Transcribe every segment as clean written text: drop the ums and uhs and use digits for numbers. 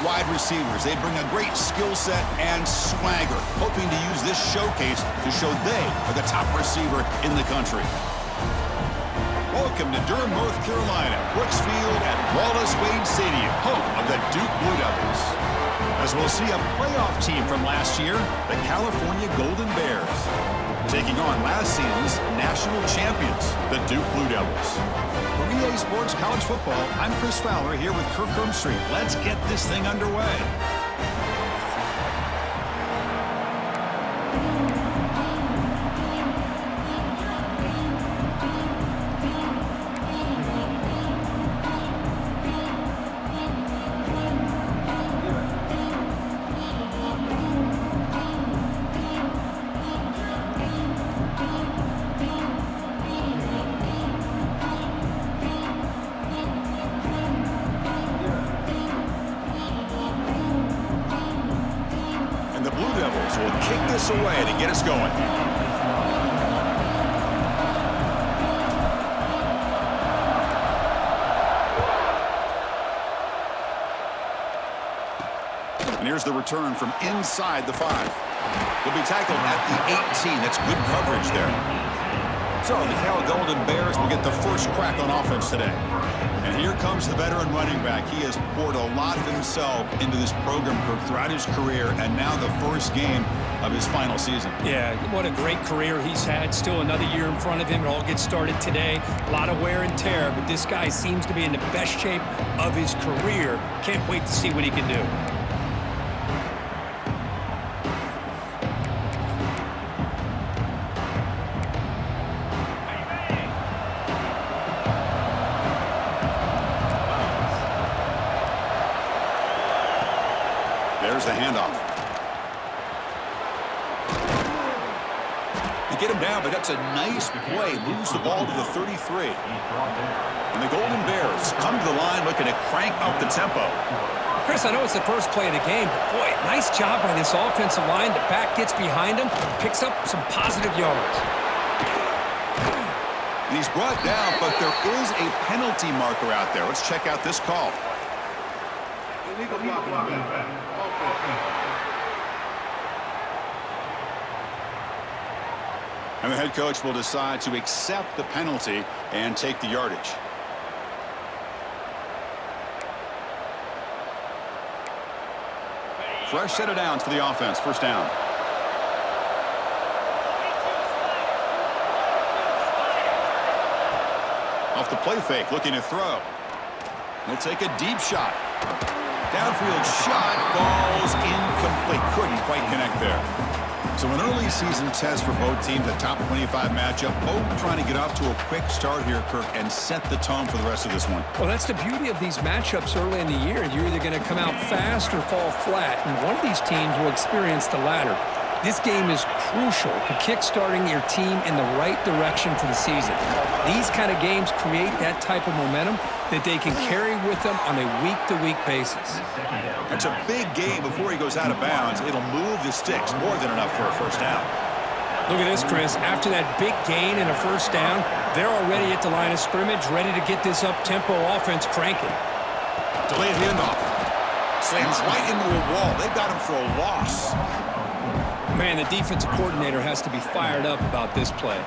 wide receivers. They bring a great skill set and swagger, hoping to use this showcase to show they are the top receiver in the country. Welcome to Durham, North Carolina, Brooks Field at Wallace Wade Stadium, home of the Duke Blue Devils. As we'll see a playoff team from last year, the California Golden Bears, taking on last season's national champions, the Duke Blue Devils. For EA Sports College Football, I'm Chris Fowler here with Kirk Street. Let's get this thing underway. Will kick this away to get us going. And here's the return from inside the 5. He'll be tackled at the 18. That's good coverage there. So the Cal Golden Bears will get the first crack on offense today. And here comes the veteran running back. He has poured a lot of himself into this program throughout his career, and now the first game of his final season. Yeah, what a great career he's had. Still another year in front of him. It all gets started today. A lot of wear and tear, but this guy seems to be in the best shape of his career. Can't wait to see what he can do. There's the handoff. They get him down, but that's a nice play. Moves the ball to the 33. And the Golden Bears come to the line looking to crank up the tempo. Chris, I know it's the first play of the game, but boy, nice job by this offensive line. The back gets behind him, picks up some positive yards. And he's brought down, but there is a penalty marker out there. Let's check out this call. And the head coach will decide to accept the penalty and take the yardage. Fresh set of downs for the offense. First down. Off the play fake, looking to throw. He'll take a deep shot. Downfield shot falls incomplete. Couldn't quite connect there. So an early season test for both teams, a top 25 matchup. Both trying to get off to a quick start here, Kirk, and set the tone for the rest of this one. Well, that's the beauty of these matchups early in the year. You're either going to come out fast or fall flat, and one of these teams will experience the latter. This game is crucial to kick-starting your team in the right direction for the season. These kind of games create that type of momentum that they can carry with them on a week-to-week basis. That's a big game before he goes out of bounds. It'll move the sticks more than enough for a first down. Look at this, Chris. After that big gain and a first down, they're already at the line of scrimmage, ready to get this up-tempo offense cranking. Delayed handoff. Slams right into a wall. They've got him for a loss. Man, the defensive coordinator has to be fired up about this play.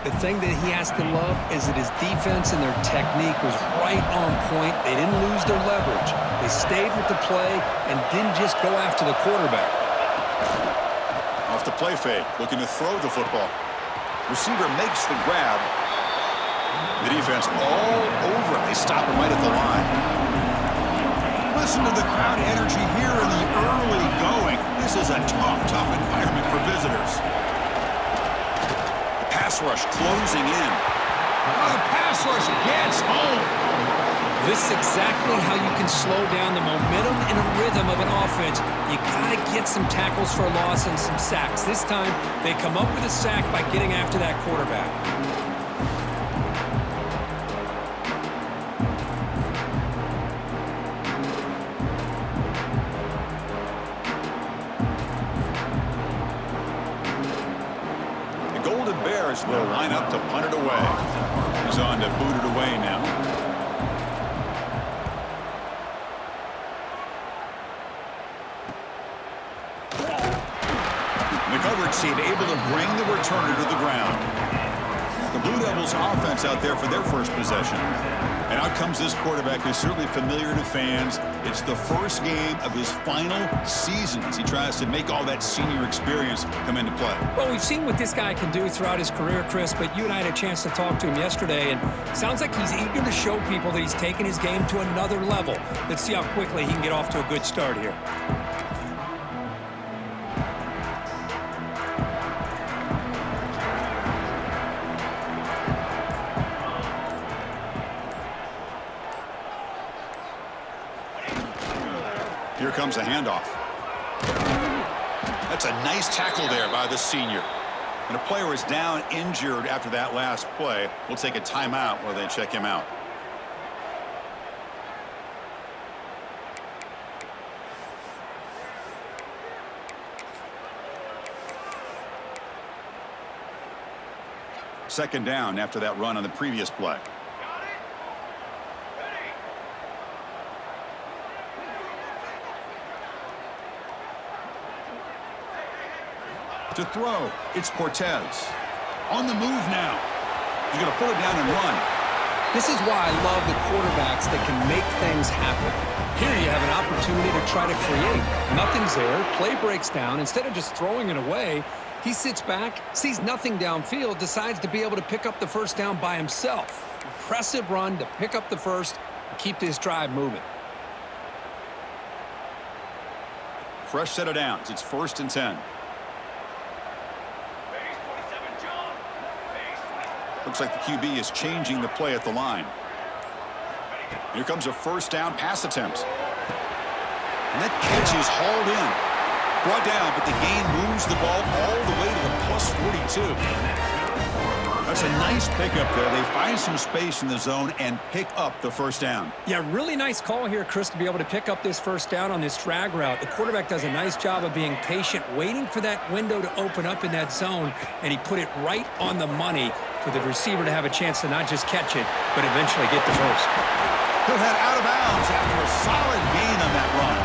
The thing that he has to love is that his defense and their technique was right on point. They didn't lose their leverage. They stayed with the play and didn't just go after the quarterback. Off the play fake, looking to throw the football. Receiver makes the grab. The defense all over it. They stop him right at the line. Listen to the crowd energy here in the early going. This is a tough environment for visitors. The pass rush closing in. Oh, the pass rush gets home. This is exactly how you can slow down the momentum and a rhythm of an offense. You got to get some tackles for a loss and some sacks. This time, they come up with a sack by getting after that quarterback. Will line up to punt it away. He's on to boot it away now. coverage team able to bring the returner to the ground. The Blue Devils offense out there for their first possession. And out comes this quarterback who's certainly familiar to fans. It's the first game of his final season as he tries to make all that senior experience come into play. Well, we've seen what this guy can do throughout his career, Chris, but you and I had a chance to talk to him yesterday, and it sounds like he's eager to show people that he's taken his game to another level. Let's see how quickly he can get off to a good start here. Here comes a handoff. That's a nice tackle there by the senior. And a player is down injured after that last play. We'll take a timeout while they check him out. Second down after that run on the previous play. To throw, it's Cortez. On the move now. He's going to pull it down and run. This is why I love the quarterbacks that can make things happen. Here you have an opportunity to try to create. Nothing's there. Play breaks down. Instead of just throwing it away, he sits back, sees nothing downfield, decides to be able to pick up the first down by himself. Impressive run to pick up the first and keep this drive moving. Fresh set of downs. It's 1st and 10. Looks like the QB is changing the play at the line. Here comes a first down pass attempt. And that catch is hauled in. Brought down, but the gain moves the ball all the way to the +42. That's a nice pickup there. They find some space in the zone and pick up the first down. Yeah, really nice call here, Chris, to be able to pick up this first down on this drag route. The quarterback does a nice job of being patient, waiting for that window to open up in that zone, and he put it right on the money for the receiver to have a chance to not just catch it, but eventually get the first. He'll head out of bounds after a solid gain on that run.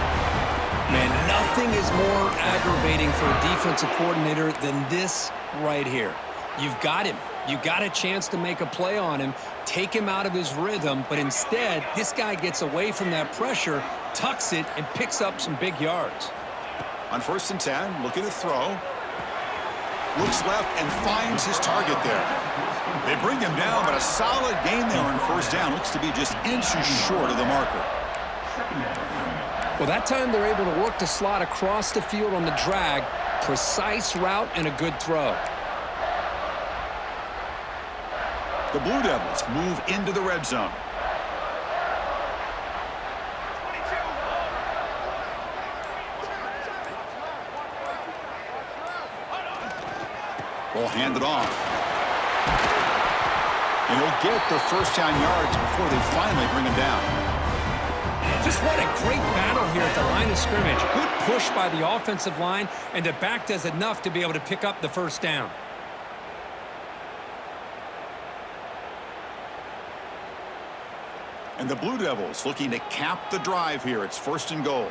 Man, nothing is more aggravating for a defensive coordinator than this right here. You've got him. You got a chance to make a play on him, take him out of his rhythm, but instead, this guy gets away from that pressure, tucks it, and picks up some big yards. On 1st and 10, looking to throw. Looks left and finds his target there. They bring him down, but a solid gain there on first down. Looks to be just inches short of the marker. Well, that time they're able to work the slot across the field on the drag. Precise route and a good throw. The Blue Devils move into the red zone. Ball handed off. And he'll get the first down yards before they finally bring him down. Just what a great battle here at the line of scrimmage. Good push by the offensive line, and the back does enough to be able to pick up the first down. And the Blue Devils looking to cap the drive here. It's 1st and goal.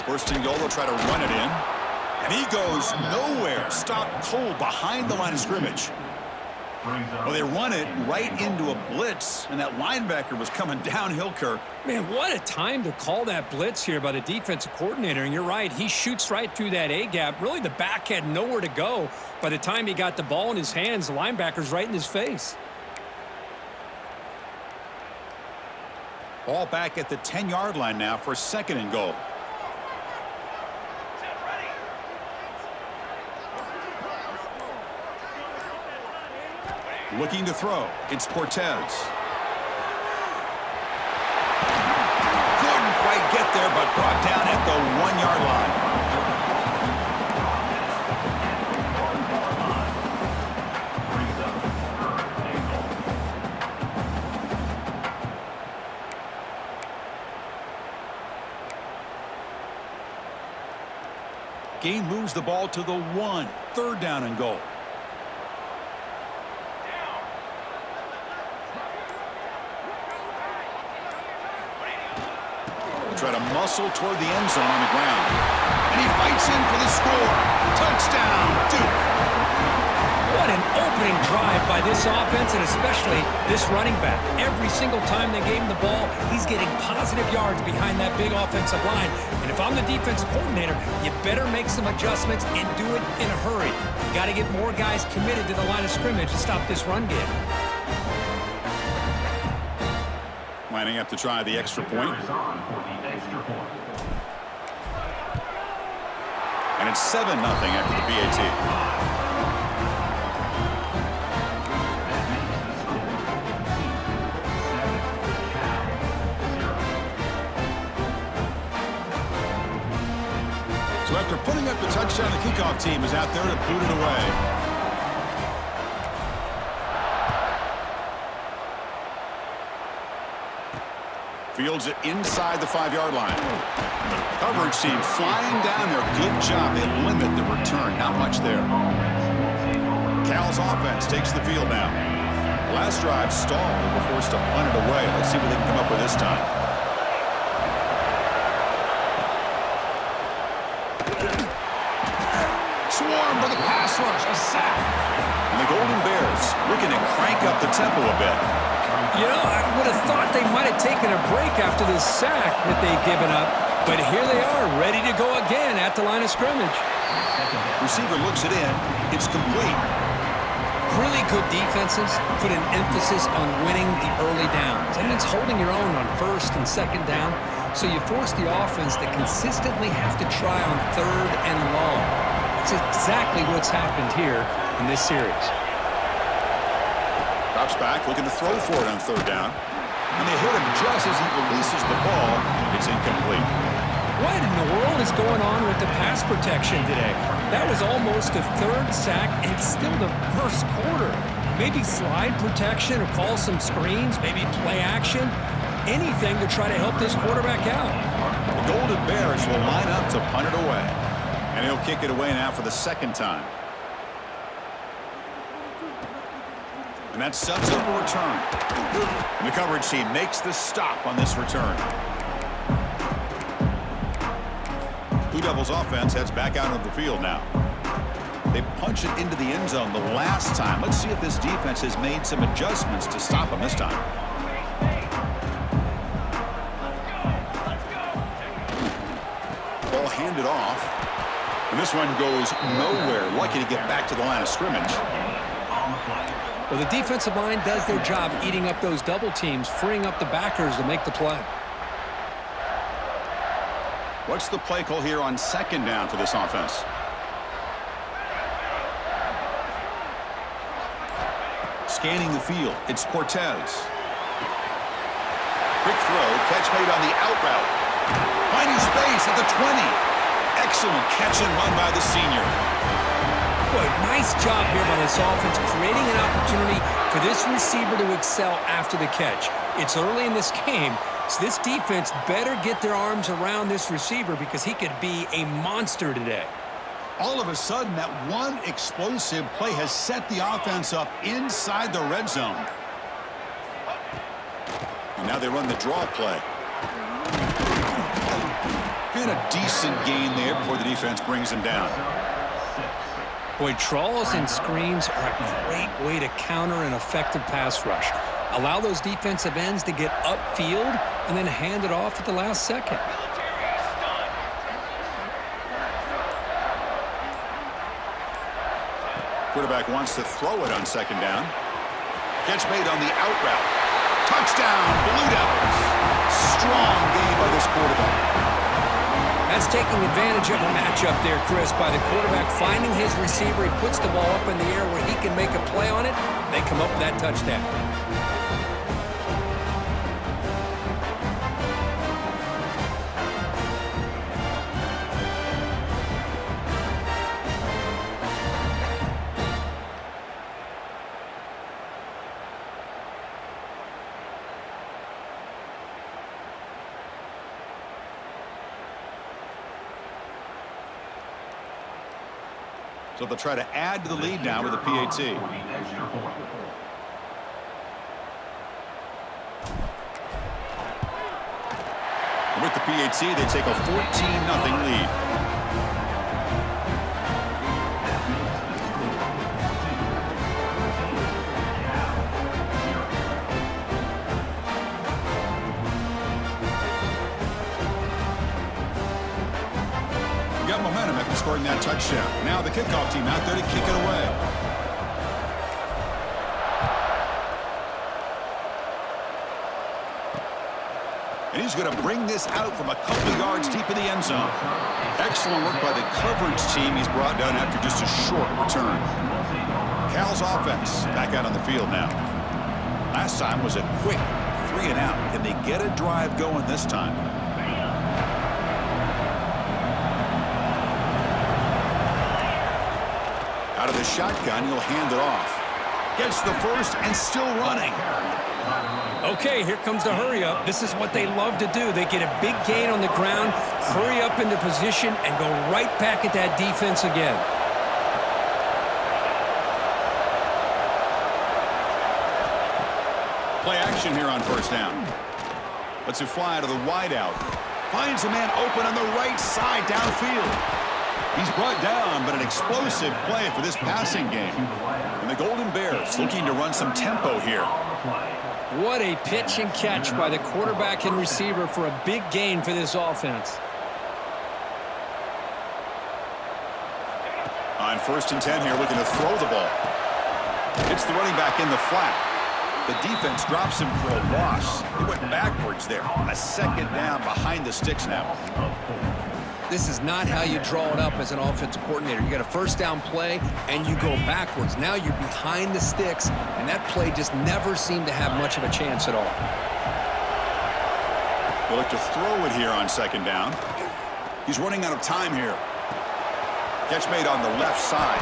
First and goal, they'll try to run it in. And he goes nowhere. Stopped cold behind the line of scrimmage. Well, they run it right into a blitz, and that linebacker was coming downhill, Kirk. Man, what a time to call that blitz here by the defensive coordinator. And you're right, he shoots right through that A-gap. Really, the back had nowhere to go. By the time he got the ball in his hands, the linebacker's right in his face. Ball back at the 10-yard line now for 2nd and goal. Looking to throw. It's Cortez. Couldn't quite get there, but brought down at the 1-yard line. Gain moves the ball to the 1. 3rd down and goal. Try to muscle toward the end zone on the ground. And he fights in for the score. Touchdown, Duke. What an opening drive by this offense, and especially this running back. Every single time they gave him the ball, he's getting positive yards behind that big offensive line. And if I'm the defensive coordinator, you better make some adjustments and do it in a hurry. You got to get more guys committed to the line of scrimmage to stop this run game. Lining up to try the extra point. And it's 7-0 after the PAT. So after putting up the touchdown, the kickoff team is out there to boot it away. Fields it inside the 5-yard line. Coverage team flying down there. Good job. They limit the return. Not much there. Cal's offense takes the field now. Last drive stalled. They were forced to punt it away. Let's see what they can come up with this time. Swarm for the pass rush. A sack. And the Golden Bears looking to crank up the tempo a bit. You know, I would have thought they might have taken a break after this sack that they'd given up, but here they are, ready to go again at the line of scrimmage. Receiver looks it in. It's complete. Really good defenses put an emphasis on winning the early downs. And it's holding your own on first and second down, so you force the offense to consistently have to try on third and long. That's exactly what's happened here in this series. Drops back, looking to throw for it on third down. And they hit him just as he releases the ball. It's incomplete. What in the world is going on with the pass protection today? That was almost a third sack and still the first quarter. Maybe slide protection or call some screens, maybe play action. Anything to try to help this quarterback out. The Golden Bears will line up to punt it away. And he'll kick it away now for the second time. And that sets up a return. And the coverage team makes the stop on this return. Blue Devils offense heads back out of the field now. They punch it into the end zone the last time. Let's see if this defense has made some adjustments to stop them this time. Ball handed off. And this one goes nowhere. Lucky to get back to the line of scrimmage. Well, the defensive line does their job eating up those double teams, freeing up the backers to make the play. What's the play call here on second down for this offense? Scanning the field, it's Cortez. Quick throw, catch made on the out route. Finding space at the 20. Excellent catch and run by the senior. Boy, nice job here by this offense, creating an opportunity for this receiver to excel after the catch. It's early in this game, so this defense better get their arms around this receiver because he could be a monster today. All of a sudden, that one explosive play has set the offense up inside the red zone. And now they run the draw play. And a decent gain there before the defense brings him down. Boy, draws and screens are a great way to counter an effective pass rush. Allow those defensive ends to get upfield and then hand it off at the last second. Quarterback wants to throw it on second down. Catch made on the out route. Touchdown, Blue Devils. Strong game by this quarterback. That's taking advantage of a matchup there, Chris, by the quarterback finding his receiver. He puts the ball up in the air where he can make a play on it. They come up with that touchdown. So they'll try to add to the lead now with a PAT. With the PAT, they take a 14-0 lead. Got momentum after scoring that touchdown. Now the kickoff team out there to kick it away. And he's going to bring this out from a couple of yards deep in the end zone. Excellent work by the coverage team. He's brought down after just a short return. Cal's offense back out on the field now. Last time was a quick 3-and-out. Can they get a drive going this time? Out of the shotgun, he'll hand it off. Gets the first and still running. Okay, here comes the hurry up. This is what they love to do. They get a big gain on the ground, hurry up into position, and go right back at that defense again. Play action here on first down. Lets it fly to the wideout. Finds a man open on the right side downfield. He's brought down, but an explosive play for this passing game. And the Golden Bears looking to run some tempo here. What a pitch and catch by the quarterback and receiver for a big gain for this offense. On 1st and 10 here, looking to throw the ball. It's the running back in the flat. The defense drops him for a loss. He went backwards there. A second down behind the sticks now. This is not how you draw it up as an offensive coordinator. You got a first down play, and you go backwards. Now you're behind the sticks, and that play just never seemed to have much of a chance at all. They'll look to throw it here on 2nd down. He's running out of time here. Catch made on the left side.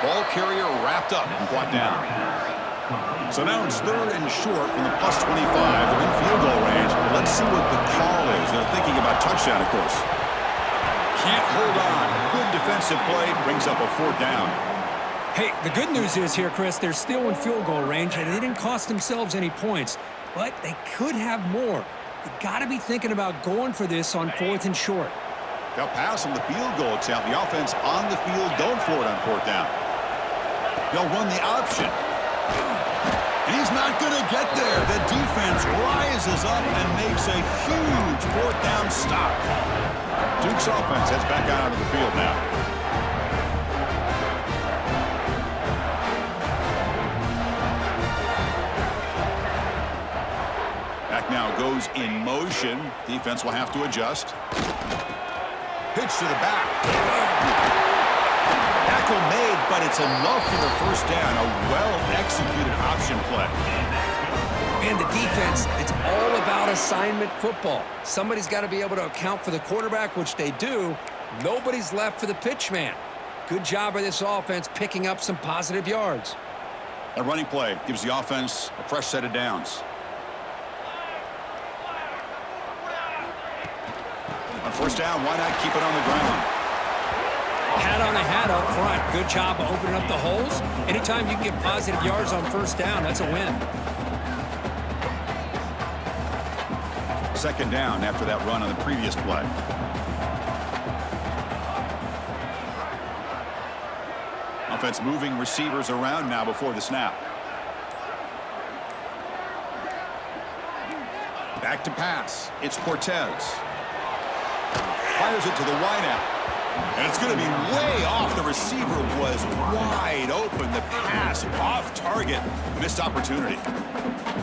Ball carrier wrapped up and brought down. So now it's 3rd and short from the +25. They're in field goal range. Let's see what the call is. They're thinking about touchdown, of course. Can't hold on. Good defensive play. Brings up a 4th down. Hey, the good news is here, Chris, they're still in field goal range, and they didn't cost themselves any points. But they could have more. You got to be thinking about going for this on 4th and short. They'll pass on the field goal attempt. The offense on the field going for it on 4th down. They'll run the option. And he's not going to get there. The defense rises up and makes a huge 4th down stop. Duke's offense heads back out onto the field now. Back now goes in motion. Defense will have to adjust. Pitch to the back. Tackle made, but it's enough for the first down. A well-executed option play. Man, the defense, it's all about assignment football. Somebody's got to be able to account for the quarterback, which they do. Nobody's left for the pitch man. Good job by this offense picking up some positive yards. A running play gives the offense a fresh set of downs. On 1st down, why not keep it on the ground? Hat on a hat up front. Good job of opening up the holes. Anytime you can get positive yards on 1st down, that's a win. 2nd down after that run on the previous play. Offense moving receivers around now before the snap. Back to pass. It's Cortez. Fires it to the wideout. And it's going to be way off. The receiver was wide open. The pass off target. Missed opportunity.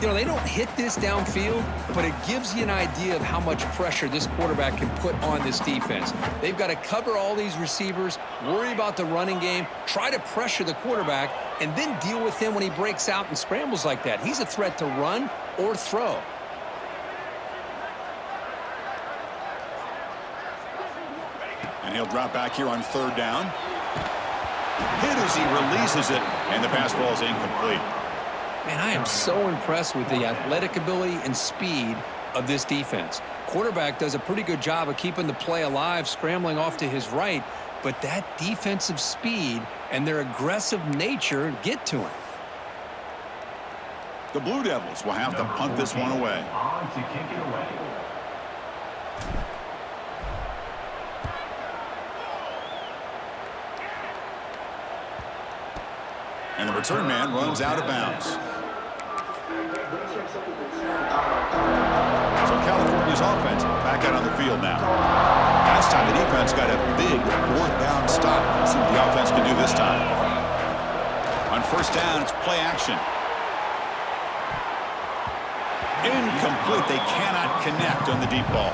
You know, they don't hit this downfield, but it gives you an idea of how much pressure this quarterback can put on this defense. They've got to cover all these receivers, worry about the running game, try to pressure the quarterback, and then deal with him when he breaks out and scrambles like that. He's a threat to run or throw. And he'll drop back here on 3rd down. Hit as he releases it, and the pass ball is incomplete. Man, I am so impressed with the athletic ability and speed of this defense. Quarterback does a pretty good job of keeping the play alive, scrambling off to his right, but that defensive speed and their aggressive nature get to him. The Blue Devils will have to punt this one away. And the return man runs out of bounds. So California's offense back out on the field now. Last time the defense got a big fourth down stop. Let's see what the offense can do this time. On first down, it's play action. Incomplete. They cannot connect on the deep ball.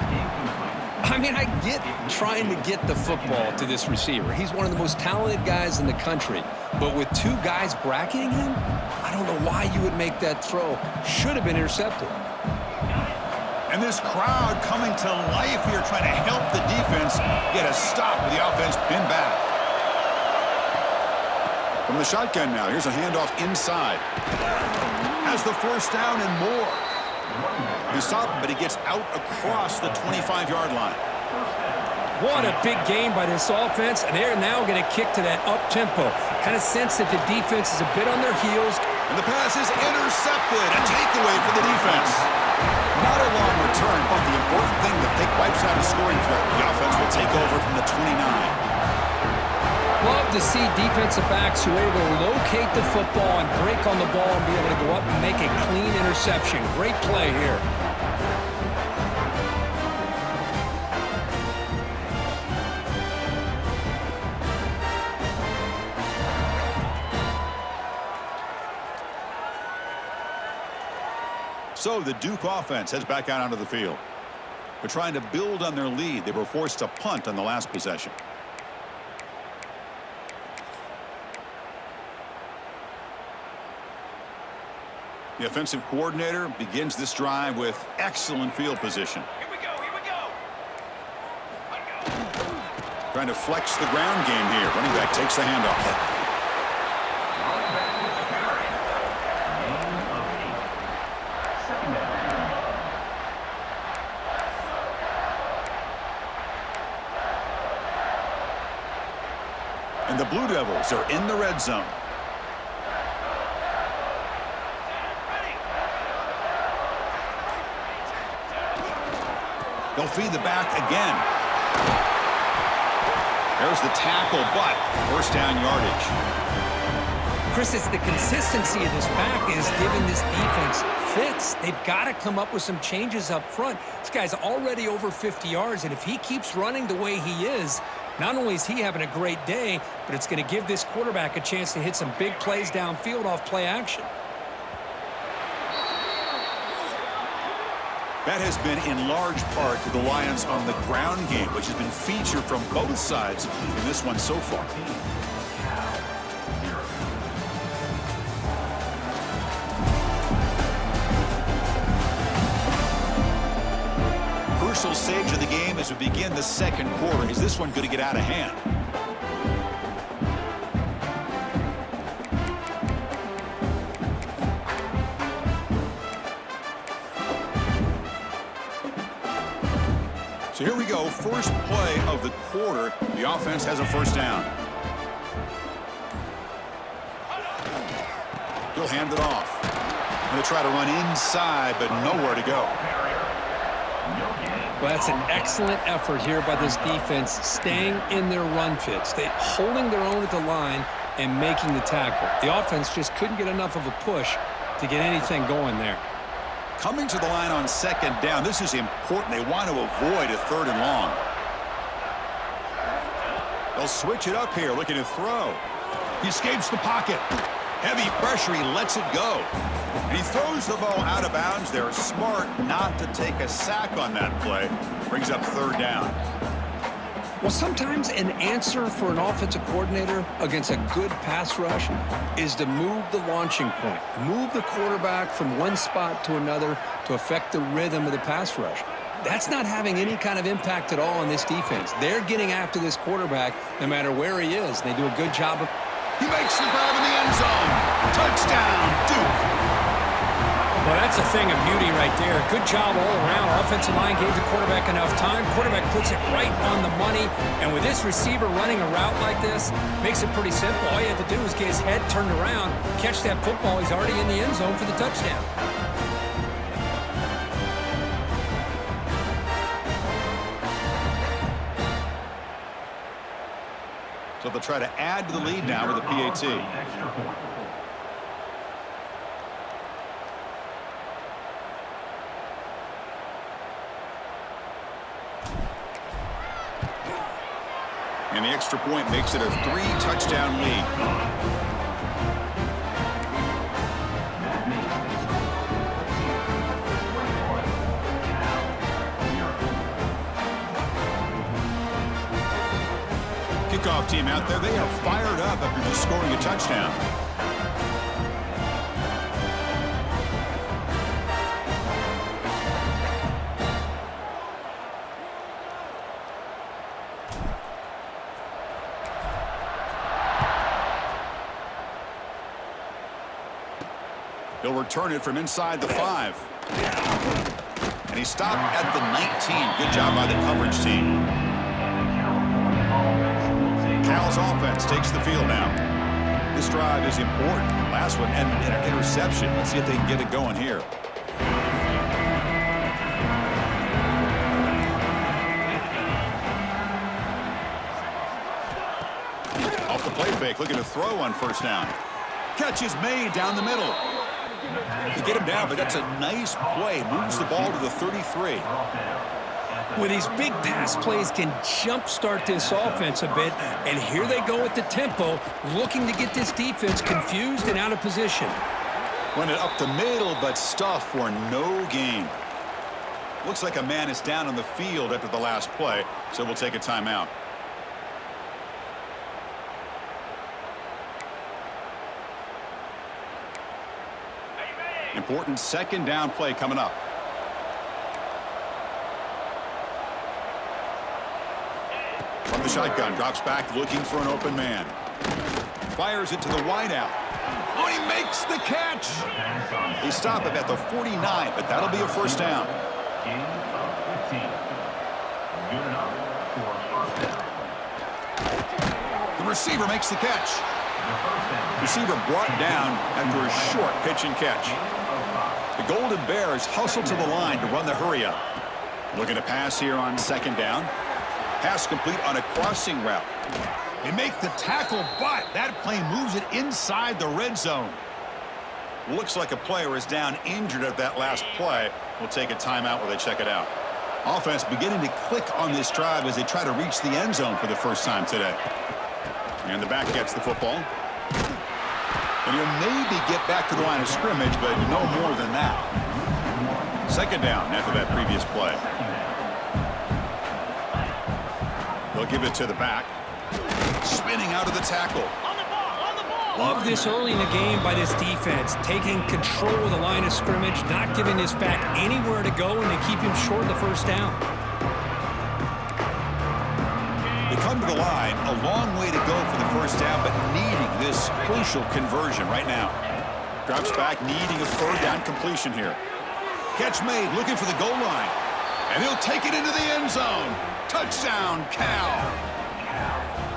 I mean, I get trying to get the football to this receiver. He's one of the most talented guys in the country. But with two guys bracketing him, I don't know why you would make that throw. Should have been intercepted. And this crowd coming to life here, trying to help the defense get a stop with the offense pinned back. From the shotgun now, here's a handoff inside. Has the first down and more. He stopped him, but he gets out across the 25-yard line. What a big game by this offense, and they're now going to kick to that up-tempo. Kind of sense that the defense is a bit on their heels. And the pass is intercepted. A takeaway for the defense. Not a long return, but the important thing that they wipes out a scoring threat. The offense will take over from the 29. Love to see defensive backs who are able to locate the football and break on the ball and be able to go up and make a clean interception. Great play here. So the Duke offense heads back out onto the field. They're trying to build on their lead. They were forced to punt on the last possession. The offensive coordinator begins this drive with excellent field position. Here we go, here we go. Trying to flex the ground game here. Running back takes the handoff. And the Blue Devils are in the red zone. They'll feed the back again. There's the tackle, but first down yardage. Chris, it's the consistency of this back is giving this defense fits. They've got to come up with some changes up front. This guy's already over 50 yards, and if he keeps running the way he is, not only is he having a great day, but it's going to give this quarterback a chance to hit some big plays downfield off play action. That has been in large part the reliance on the ground game, which has been featured from both sides in this one so far. Crucial stage of the game as we begin the second quarter. Is this one going to get out of hand? So here we go, first play of the quarter. The offense has a first down. He'll hand it off. Going to try to run inside, but nowhere to go. Well, that's an excellent effort here by this defense, staying in their run fits, holding their own at the line and making the tackle. The offense just couldn't get enough of a push to get anything going there. Coming to the line on second down, this is important. They want to avoid a third and long. They'll switch it up here, looking to throw. He escapes the pocket. Heavy pressure, he lets it go. And he throws the ball out of bounds. They're smart not to take a sack on that play. Brings up third down. Well, sometimes an answer for an offensive coordinator against a good pass rush is to move the launching point, move the quarterback from one spot to another to affect the rhythm of the pass rush. That's not having any kind of impact at all on this defense. They're getting after this quarterback no matter where he is. They do a good job of... He makes the grab in the end zone. Touchdown, Duke. Well, that's a thing of beauty right there. Good job all around. Offensive line gave the quarterback enough time. Quarterback puts it right on the money. And with this receiver running a route like this, makes it pretty simple. All you have to do is get his head turned around, catch that football. He's already in the end zone for the touchdown. So they'll try to add to the lead now with a PAT. And the extra point makes it a 3-touchdown lead. Kickoff team out there, they are fired up after just scoring a touchdown. He'll return it from inside the 5. And he stopped at the 19. Good job by the coverage team. Cal's offense takes the field now. This drive is important. Last one ended in an interception. Let's see if they can get it going here. Off the play fake, looking to throw on first down. Catch is made down the middle. To get him down, but that's a nice play. Moves the ball to the 33. Well, these big pass plays can jumpstart this offense a bit, and here they go at the tempo, looking to get this defense confused and out of position. Run it up the middle, but stuff for no gain. Looks like a man is down on the field after the last play, so we'll take a timeout. Important second down play coming up. From the shotgun, drops back looking for an open man. Fires it to the wideout. Oh, he makes the catch. He stopped him at the 49, but that'll be a first down. The receiver makes the catch. Receiver brought down after a short pitch and catch. The Golden Bears hustle to the line to run the hurry-up. Looking to pass here on second down. Pass complete on a crossing route. They make the tackle, but that play moves it inside the red zone. Looks like a player is down injured at that last play. We'll take a timeout while they check it out. Offense beginning to click on this drive as they try to reach the end zone for the first time today. And the back gets the football. And he'll maybe get back to the line of scrimmage, but no more than that. Second down after that previous play. They'll give it to the back. Spinning out of the tackle. Love this early in the game by this defense, taking control of the line of scrimmage, not giving this back anywhere to go, and they keep him short of the first down. They come to the line, a long way to go for the first down, but needing this crucial conversion right now. Drops back, needing a third down completion here. Catch made, looking for the goal line. And he'll take it into the end zone. Touchdown, Cal.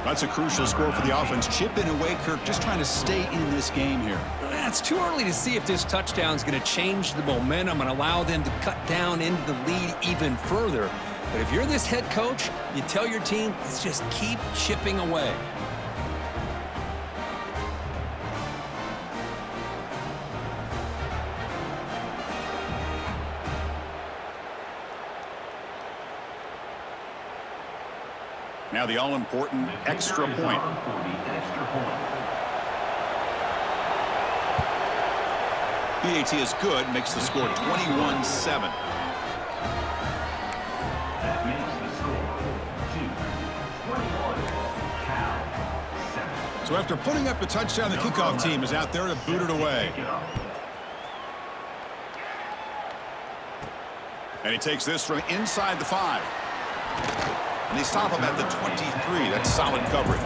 That's a crucial score for the offense. Chipping away, Kirk, just trying to stay in this game here. It's too early to see if this touchdown is going to change the momentum and allow them to cut down into the lead even further. But if you're this head coach, you tell your team, let's just keep chipping away. Now the all-important extra point. PAT is good, makes the score 21-7. So after putting up a touchdown, the kickoff team is out there to boot it away. And he takes this from inside the 5. And they stop him at the 23. That's solid coverage.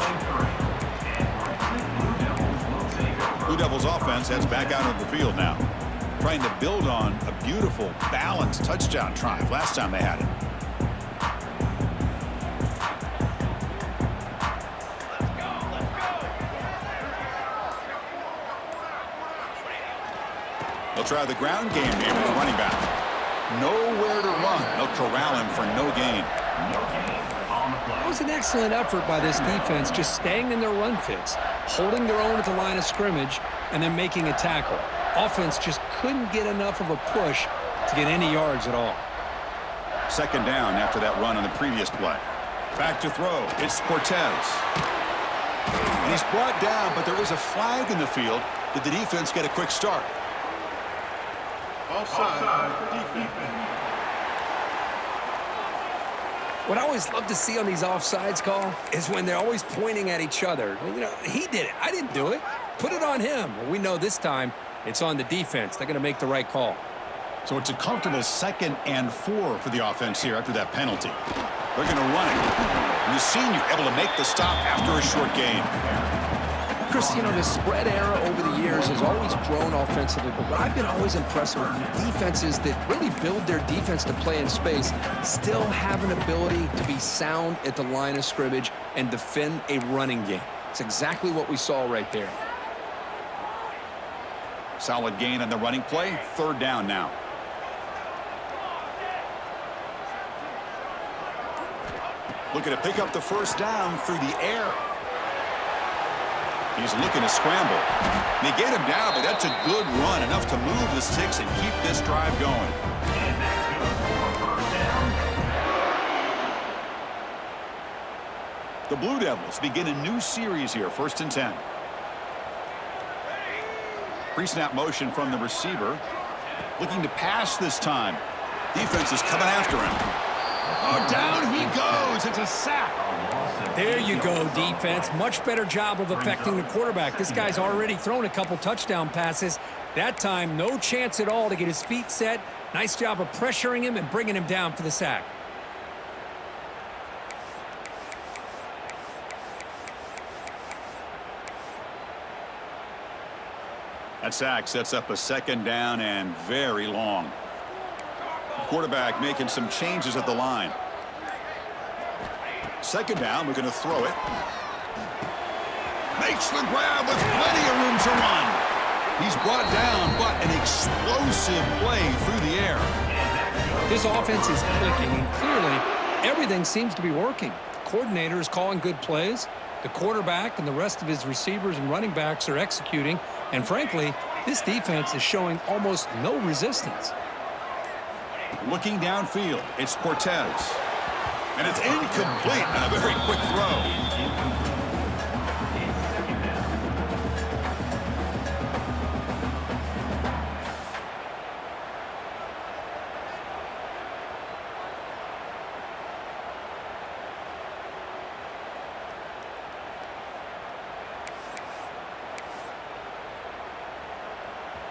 Blue Devils offense heads back out of the field now. Trying to build on a beautiful, balanced touchdown drive last time they had it. They'll try the ground game here with the running back. Nowhere to run. They'll corral him for no gain. That was an excellent effort by this defense, just staying in their run fits, holding their own at the line of scrimmage, and then making a tackle. Offense just couldn't get enough of a push to get any yards at all. Second down after that run on the previous play. Back to throw. It's Cortez. And he's brought down, but there is a flag in the field. Did the defense get a quick start? Offside for defense. What I always love to see on these offsides call is when they're always pointing at each other. You know, he did it. I didn't do it. Put it on him. Well, we know this time it's on the defense. They're going to make the right call. So it's a comfortable 2nd and 4 for the offense here after that penalty. They're going to run it. And the senior able to make the stop after a short gain. Chris, you know, the spread era over the years has always grown offensively, but what I've been always impressed with defenses that really build their defense to play in space still have an ability to be sound at the line of scrimmage and defend a running game. It's exactly what we saw right there. Solid gain on the running play. 3rd down now. Looking to pick up the 1st down through the air. He's looking to scramble. They get him down, but that's a good run, enough to move the sticks and keep this drive going. The Blue Devils begin a new series here, 1st and 10. Pre-snap motion from the receiver. Looking to pass this time. Defense is coming after him. Oh, down he goes. It's a sack. There you go, defense. Much better job of affecting the quarterback. This guy's already thrown a couple touchdown passes. That time, no chance at all to get his feet set. Nice job of pressuring him and bringing him down for the sack. That sack sets up a 2nd down and very long. The quarterback making some changes at the line. 2nd down, we're going to throw it. Makes the grab with plenty of room to run. He's brought down, but an explosive play through the air. This offense is clicking, and clearly everything seems to be working. The coordinator is calling good plays. The quarterback and the rest of his receivers and running backs are executing. And frankly, this defense is showing almost no resistance. Looking downfield, it's Cortez. And it's incomplete on a very quick throw.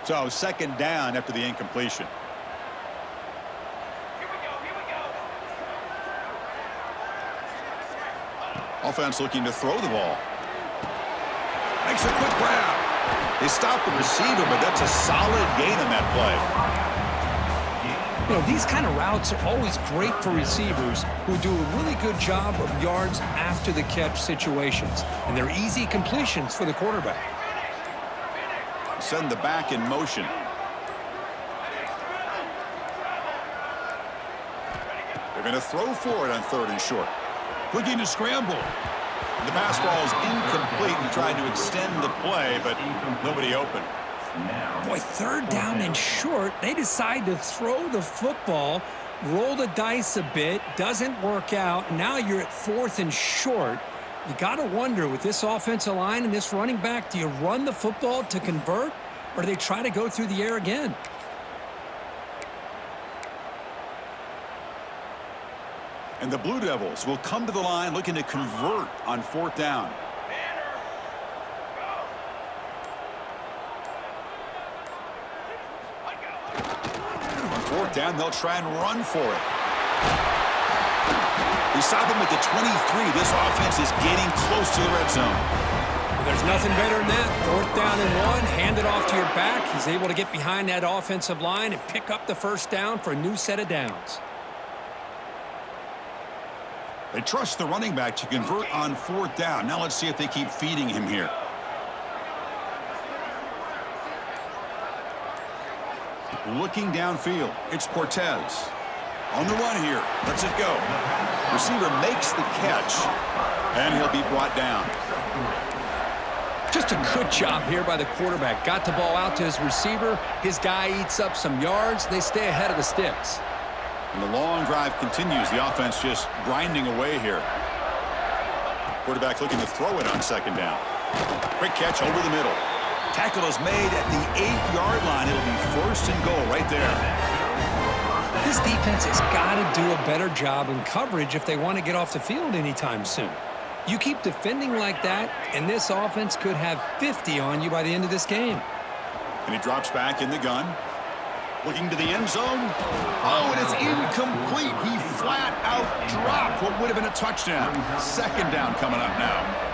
So 2nd down after the incompletion. Offense looking to throw the ball. Makes a quick grab. They stop the receiver, but that's a solid gain on that play. You know, these kind of routes are always great for receivers who do a really good job of yards after the catch situations. And they're easy completions for the quarterback. Send the back in motion. They're going to throw for it on 3rd and short. Looking to scramble. The pass ball is incomplete and trying to extend the play, but nobody open. Boy, 3rd down and short. They decide to throw the football, roll the dice a bit, doesn't work out. Now you're at 4th and short. You got to wonder, with this offensive line and this running back, do you run the football to convert, or do they try to go through the air again? And the Blue Devils will come to the line looking to convert on 4th down. On 4th down, they'll try and run for it. We stop him at the 23. This offense is getting close to the red zone. Well, there's nothing better than that. 4th down and 1, hand it off to your back. He's able to get behind that offensive line and pick up the 1st down for a new set of downs. They trust the running back to convert on 4th down. Now let's see if they keep feeding him here. Looking downfield, it's Cortez. On the run here, lets it go. Receiver makes the catch, and he'll be brought down. Just a good job here by the quarterback. Got the ball out to his receiver. His guy eats up some yards. They stay ahead of the sticks. And the long drive continues. The offense just grinding away here. Quarterback looking to throw it on second down. Quick catch over the middle. Tackle is made at the 8-yard line. It'll be first and goal right there. This defense has got to do a better job in coverage if they want to get off the field anytime soon. You keep defending like that, and this offense could have 50 on you by the end of this game. And he drops back in the gun. Looking to the end zone. Oh, and it's incomplete. He flat out dropped what would have been a touchdown. Second down coming up now.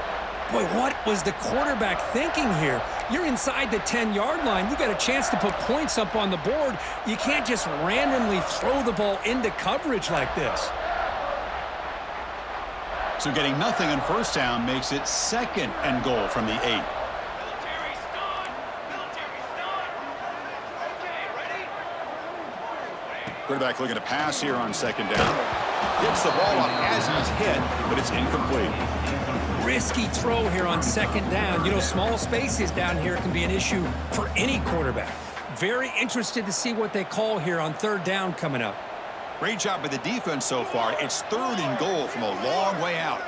Boy, what was the quarterback thinking here? You're inside the 10-yard line. You got a chance to put points up on the board. You can't just randomly throw the ball into coverage like this. So getting nothing on first down makes it second and goal from the 8. Quarterback looking to pass here on second down. Gets the ball off as he's hit, but it's incomplete. Risky throw here on second down. You know, small spaces down here can be an issue for any quarterback. Very interested to see what they call here on third down coming up. Great job by the defense so far. It's third and goal from a long way out.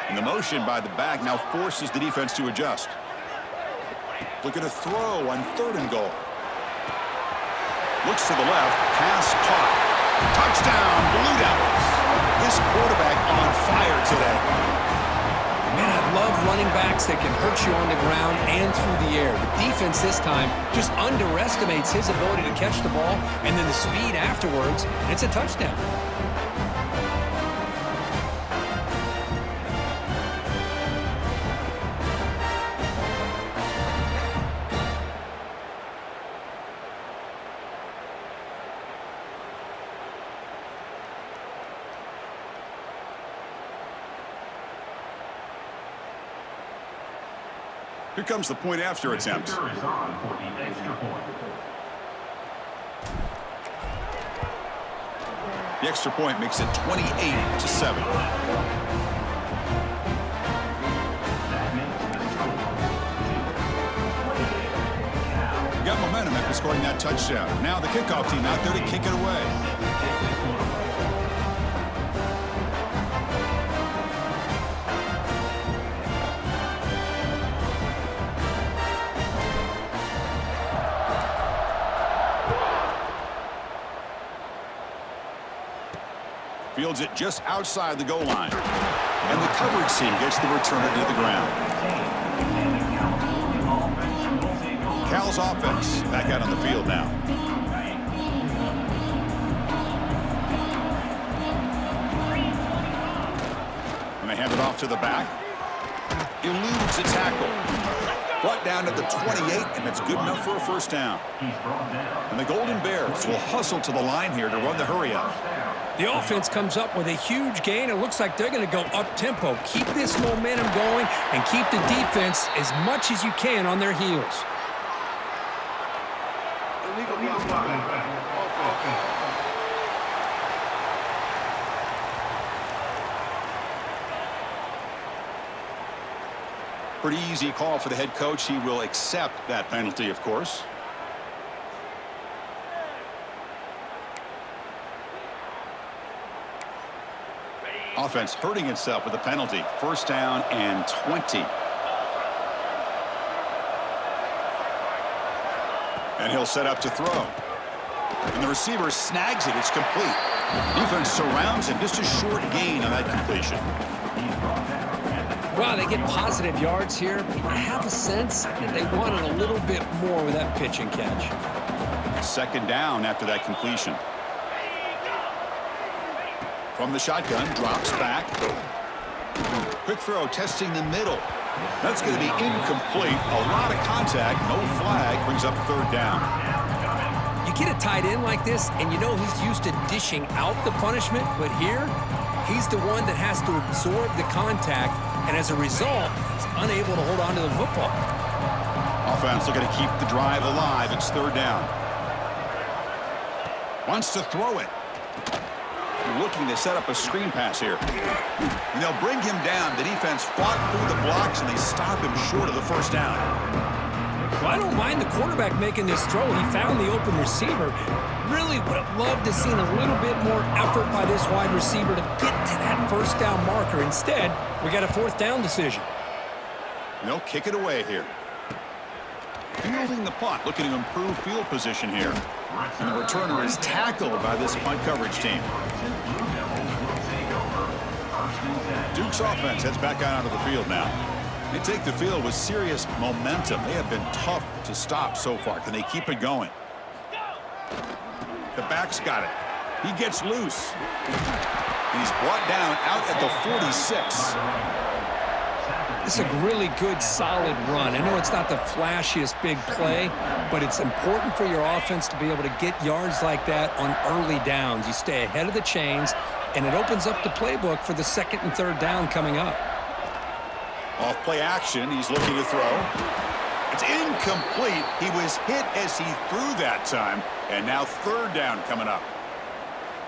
And the motion by the back now forces the defense to adjust. Looking to throw on third and goal. Looks to the left. Pass caught. Touchdown, Blue Devils. This quarterback on fire today. Man, I love running backs that can hurt you on the ground and through the air. The defense this time just underestimates his ability to catch the ball, and then the speed afterwards, and it's a touchdown. Here comes the point after attempt. Is on for the extra point. The extra point makes it 28-7. Got momentum after scoring that touchdown. Now the kickoff team out there to kick it away. Fields it just outside the goal line. And the coverage team gets the returner to the ground. Cal's offense back out on the field now. And they hand it off to the back. Eludes a tackle. Brought down at the 28, and it's good enough for a first down. And the Golden Bears will hustle to the line here to run the hurry up. The offense comes up with a huge gain. It looks like they're going to go up-tempo. Keep this momentum going and keep the defense as much as you can on their heels. Pretty easy call for the head coach. He will accept that penalty, of course. Offense hurting itself with a penalty. First down and 20. And he'll set up to throw. And the receiver snags it. It's complete. Defense surrounds him. Just a short gain on that completion. Well, they get positive yards here. I have a sense that they wanted a little bit more with that pitch and catch. Second down after that completion. From the shotgun, drops back. Quick throw, testing the middle. That's going to be incomplete. A lot of contact, no flag, brings up third down. You get a tight end like this, and you know he's used to dishing out the punishment, but here, he's the one that has to absorb the contact, and as a result, he's unable to hold on to the football. Offense looking to keep the drive alive. It's third down. Wants to throw it. Looking to set up a screen pass here. And they'll bring him down. The defense fought through the blocks, and they stop him short of the first down. Well, I don't mind the quarterback making this throw. He found the open receiver. Really would have loved to seen a little bit more effort by this wide receiver to get to that first down marker. Instead, we got a fourth down decision. They'll kick it away here. Fielding the punt, looking to improve field position here. And the returner is tackled by this punt coverage team. Duke's offense heads back out onto the field now. They take the field with serious momentum. They have been tough to stop so far. Can they keep it going? The back's got it. He gets loose. He's brought down out at the 46. It's a really good, solid run. I know it's not the flashiest big play, but it's important for your offense to be able to get yards like that on early downs. You stay ahead of the chains, and it opens up the playbook for the second and third down coming up. Off play action, he's looking to throw. It's incomplete. He was hit as he threw that time, and now third down coming up.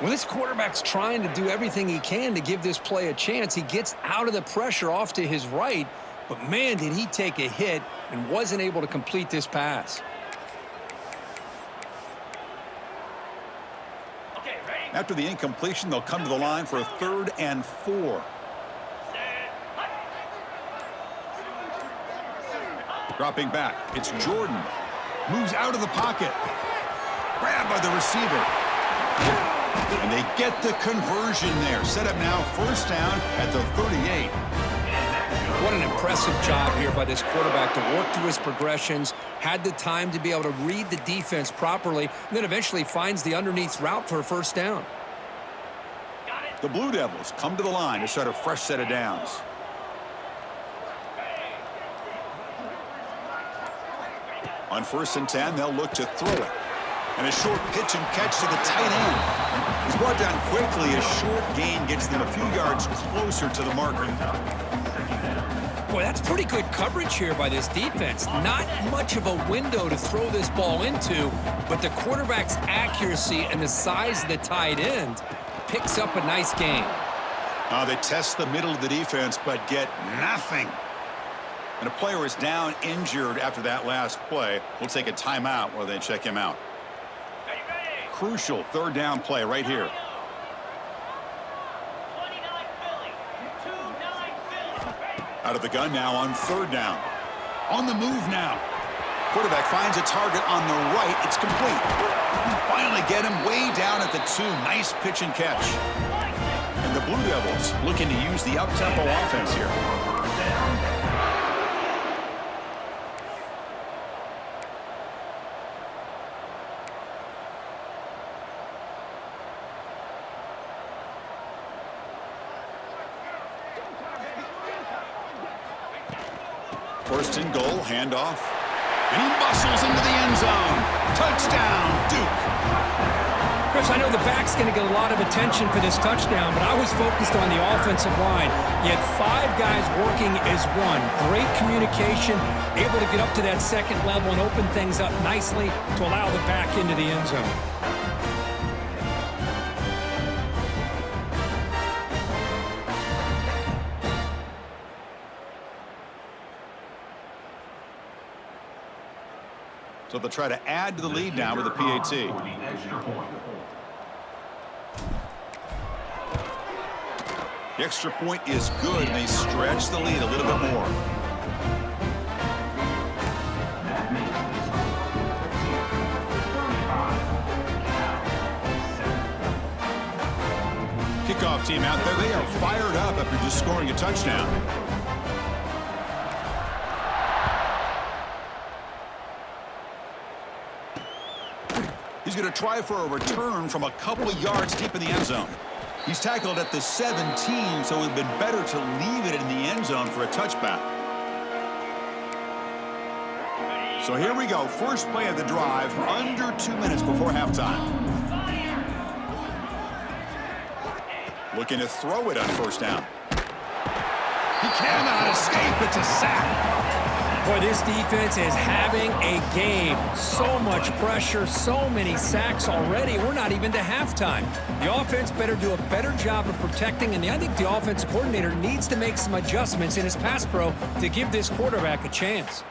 Well, this quarterback's trying to do everything he can to give this play a chance. He gets out of the pressure off to his right, but man, did he take a hit and wasn't able to complete this pass. After the incompletion, they'll come to the line for a 3rd and 4. Dropping back, it's Jordan. Moves out of the pocket. Grabbed by the receiver. And they get the conversion there. Set up now, first down at the 38. What an impressive job here by this quarterback to work through his progressions, had the time to be able to read the defense properly, and then eventually finds the underneath route for a first down. The Blue Devils come to the line to start a fresh set of downs. On 1st and 10, they'll look to throw it. And a short pitch and catch to the tight end. He's brought down quickly. A short gain gets them a few yards closer to the marker. Boy, that's pretty good coverage here by this defense. Not much of a window to throw this ball into, but the quarterback's accuracy and the size of the tight end picks up a nice gain. They test the middle of the defense, but get nothing. And a player is down injured after that last play. We'll take a timeout while they check him out. Crucial 3rd down play right here. Out of the gun now on 3rd down. On the move now. Quarterback finds a target on the right. It's complete. Finally get him way down at the 2. Nice pitch and catch. And the Blue Devils looking to use the up-tempo offense here. First and goal, handoff. And he muscles into the end zone. Touchdown, Duke. Chris, I know the back's going to get a lot of attention for this touchdown, but I was focused on the offensive line. You had 5 guys working as one. Great communication, able to get up to that second level and open things up nicely to allow the back into the end zone. So they'll try to add to the lead now with a PAT. The extra point is good, and they stretch the lead a little bit more. Kickoff team out there. They are fired up after just scoring a touchdown. He's going to try for a return from a couple of yards deep in the end zone. He's tackled at the 17, so it would have been better to leave it in the end zone for a touchback. So here we go. First play of the drive, under 2 minutes before halftime. Looking to throw it on first down. He cannot escape. It's a sack. Boy, this defense is having a game. So much pressure, so many sacks already. We're not even to halftime. The offense better do a better job of protecting, and I think the offensive coordinator needs to make some adjustments in his pass pro to give this quarterback a chance.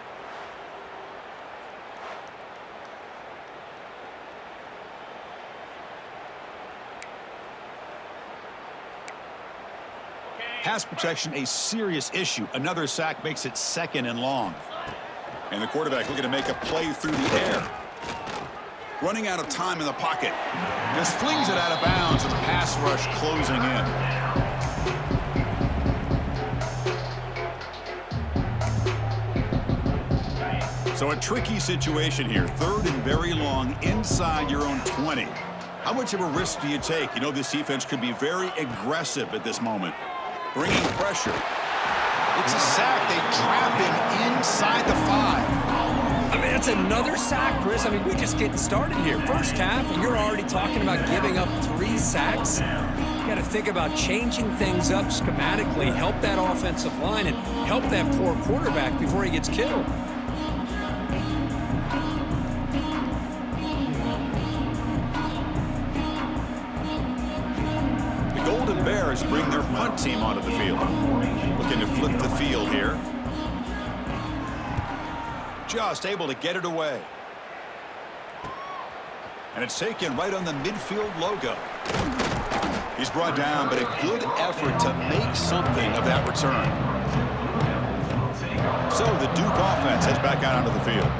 Pass protection a serious issue. Another sack makes it 2nd and long. And the quarterback looking to make a play through the air. Running out of time in the pocket. Just flings it out of bounds and the pass rush closing in. So a tricky situation here. 3rd and very long inside your own 20. How much of a risk do you take? You know this defense could be very aggressive at this moment. Bringing pressure. It's a sack. They trap him inside the 5. I mean, that's another sack, Chris. I mean, we're just getting started here. First half, and you're already talking about giving up 3 sacks. You got to think about changing things up schematically, help that offensive line, and help that poor quarterback before he gets killed. Bears bring their punt team onto the field. Looking to flip the field here. Just able to get it away. And it's taken right on the midfield logo. He's brought down, but a good effort to make something of that return. So the Duke offense heads back out onto the field.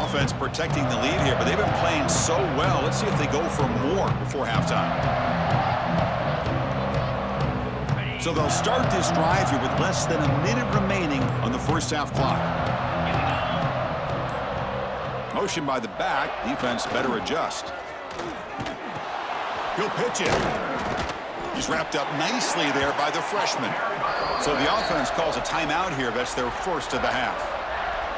Offense protecting the lead here, but they've been playing so well. Let's see if they go for more before halftime. So they'll start this drive here with less than a minute remaining on the first half clock. Motion by the back. Defense better adjust. He'll pitch it. He's wrapped up nicely there by the freshman. So the offense calls a timeout here. That's their first of the half.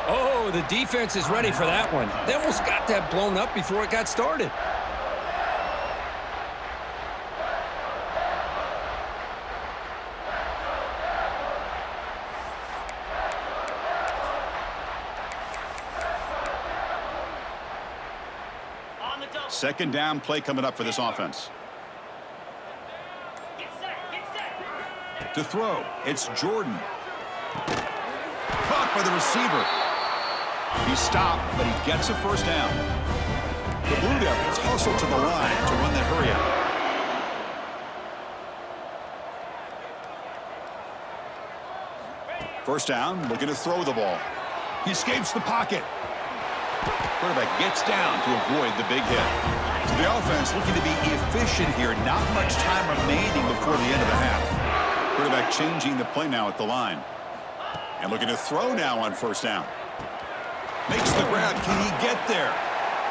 Oh, the defense is ready for that one. They almost got that blown up before it got started. Second down play coming up for this offense. To throw, it's Jordan. Caught by the receiver. He's stopped, but he gets a first down. The Blue Devils hustle to the line to run the hurry out. First down, looking to throw the ball. He escapes the pocket. Quarterback gets down to avoid the big hit. So the offense looking to be efficient here. Not much time remaining before the end of the half. Quarterback changing the play now at the line. And looking to throw now on first down. Makes the grab. Can he get there?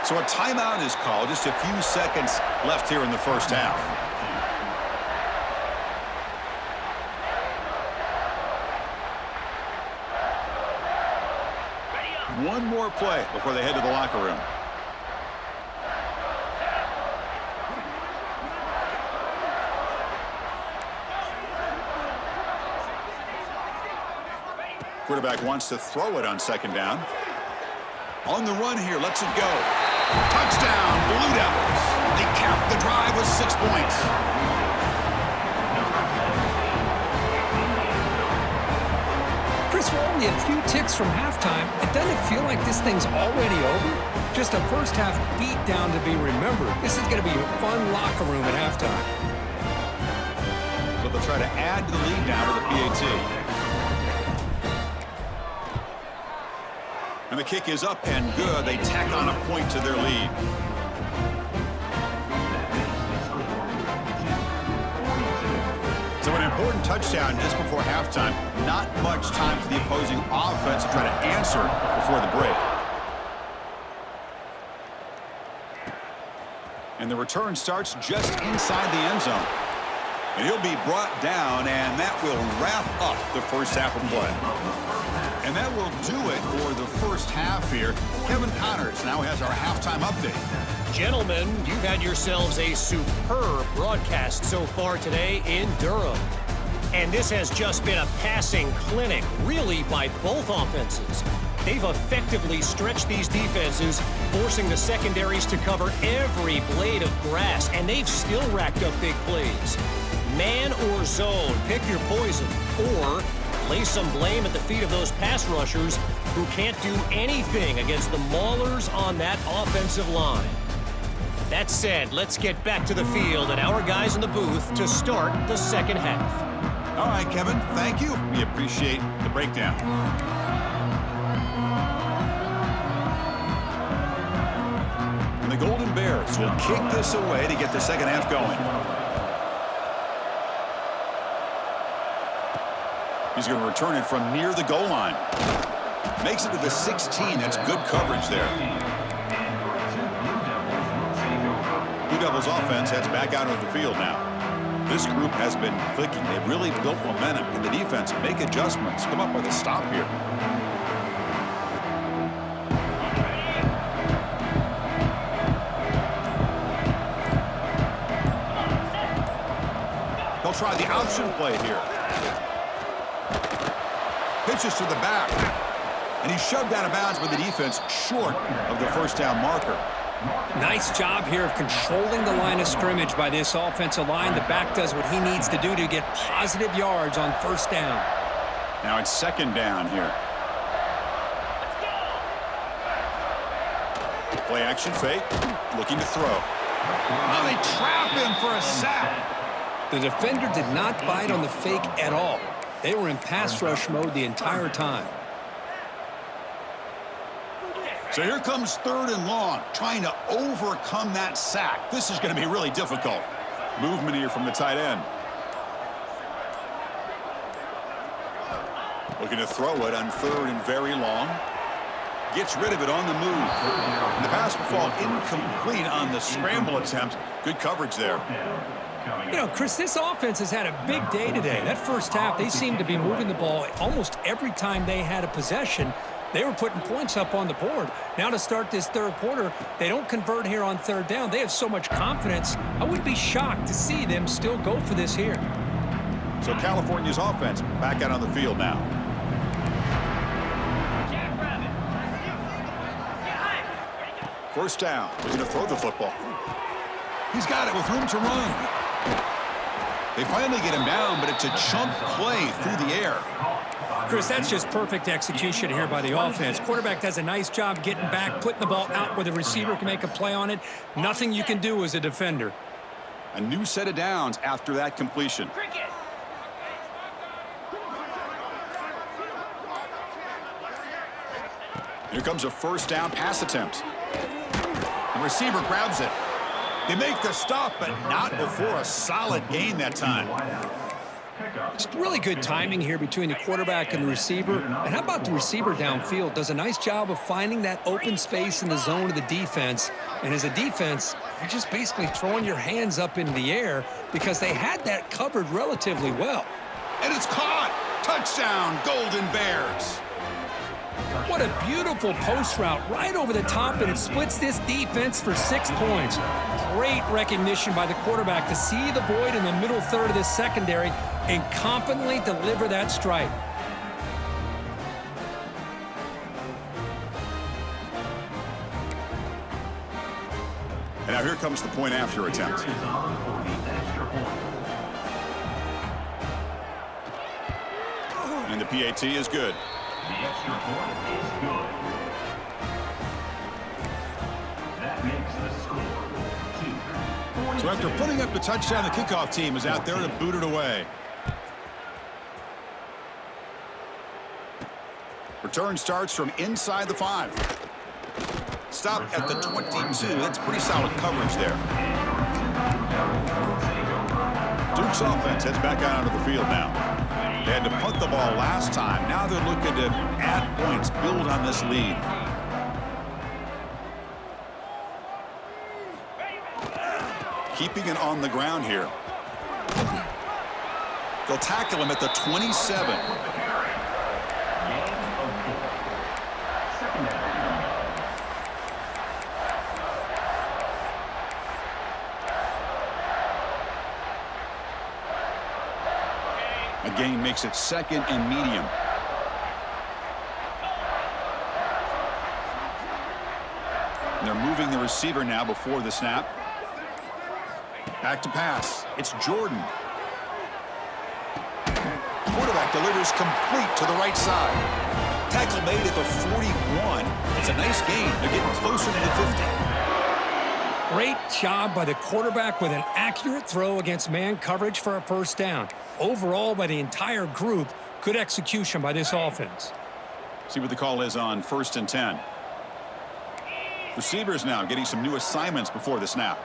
So a timeout is called. Just a few seconds left here in the first half. One more play before they head to the locker room. Quarterback wants to throw it on second down. On the run here, lets it go. Touchdown, Blue Devils. They cap the drive with 6 points. Chris, we're only a few ticks from halftime. It doesn't feel like this thing's already over. Just a first half beat down to be remembered. This is going to be a fun locker room at halftime. So they'll try to add to the lead now with a PAT. And the kick is up and good. They tack on a point to their lead. So an important touchdown just before halftime. Not much time for the opposing offense to try to answer before the break. And the return starts just inside the end zone. And he'll be brought down, and that will wrap up the first half of play. And that will do it for the first half here. Kevin Connors now has our halftime update. Gentlemen, you've had yourselves a superb broadcast so far today in Durham. And this has just been a passing clinic, really, by both offenses. They've effectively stretched these defenses, forcing the secondaries to cover every blade of grass, and they've still racked up big plays. Man or zone, pick your poison, or lay some blame at the feet of those pass rushers who can't do anything against the maulers on that offensive line. That said, let's get back to the field and our guys in the booth to start the second half. All right, Kevin, thank you. We appreciate the breakdown. And the Golden Bears will kick this away to get the second half going. He's going to return it from near the goal line. Makes it to the 16. That's good coverage there. Blue Devils offense heads back out of the field now. This group has been clicking. They've really built momentum. Can the defense make adjustments? Come up with a stop here. They'll try the option play here. Pitches to the back. And he's shoved out of bounds with the defense short of the first down marker. Nice job here of controlling the line of scrimmage by this offensive line. The back does what he needs to do to get positive yards on first down. Now it's second down here. Play action fake. Looking to throw. Oh, they trap him for a sack. The defender did not bite on the fake at all. They were in pass rush mode the entire time. So here comes third and long, trying to overcome that sack. This is going to be really difficult. Movement here from the tight end. Looking to throw it on third and very long. Gets rid of it on the move. And the pass will fall incomplete on the scramble attempt. Good coverage there. You know, Chris, this offense has had a big day today. That first half, they seemed to be moving the ball almost every time they had a possession. They were putting points up on the board. Now to start this third quarter, they don't convert here on third down. They have so much confidence. I would be shocked to see them still go for this here. So California's offense back out on the field now. First down. He's going to throw the football. He's got it with room to run. They finally get him down, but it's a chunk play through the air. Chris, that's just perfect execution here by the offense. Quarterback does a nice job getting back, putting the ball out where the receiver can make a play on it. Nothing you can do as a defender. A new set of downs after that completion. Here comes a first down pass attempt. The receiver grabs it. They make the stop, but not before a solid gain that time. Just really good timing here between the quarterback and the receiver. And how about the receiver downfield? Does a nice job of finding that open space in the zone of the defense. And as a defense, you're just basically throwing your hands up in the air because they had that covered relatively well. And it's caught. Touchdown, Golden Bears. What a beautiful post route right over the top, and it splits this defense for 6 points. Great recognition by the quarterback to see the void in the middle third of this secondary and confidently deliver that strike. And now here comes the point after attempt. And the PAT is good. The extra point is good. That makes the score 2. So after putting up the touchdown, the kickoff team is out there to boot it away. Return starts from inside the 5. Stop at the 22. That's pretty solid coverage there. Duke's offense heads back out onto the field now. They had to punt the ball last time. Now they're looking to add points, build on this lead. Keeping it on the ground here. They'll tackle him at the 27. Gain makes it second and medium. And they're moving the receiver now before the snap. Back to pass. It's Jordan. Quarterback delivers complete to the right side. Tackle made at the 41. It's a nice gain. They're getting closer to the 50. Great job by the quarterback with an accurate throw against man coverage for a first down. Overall, by the entire group, good execution by this offense. See what the call is on 1st and 10. Receivers now getting some new assignments before the snap.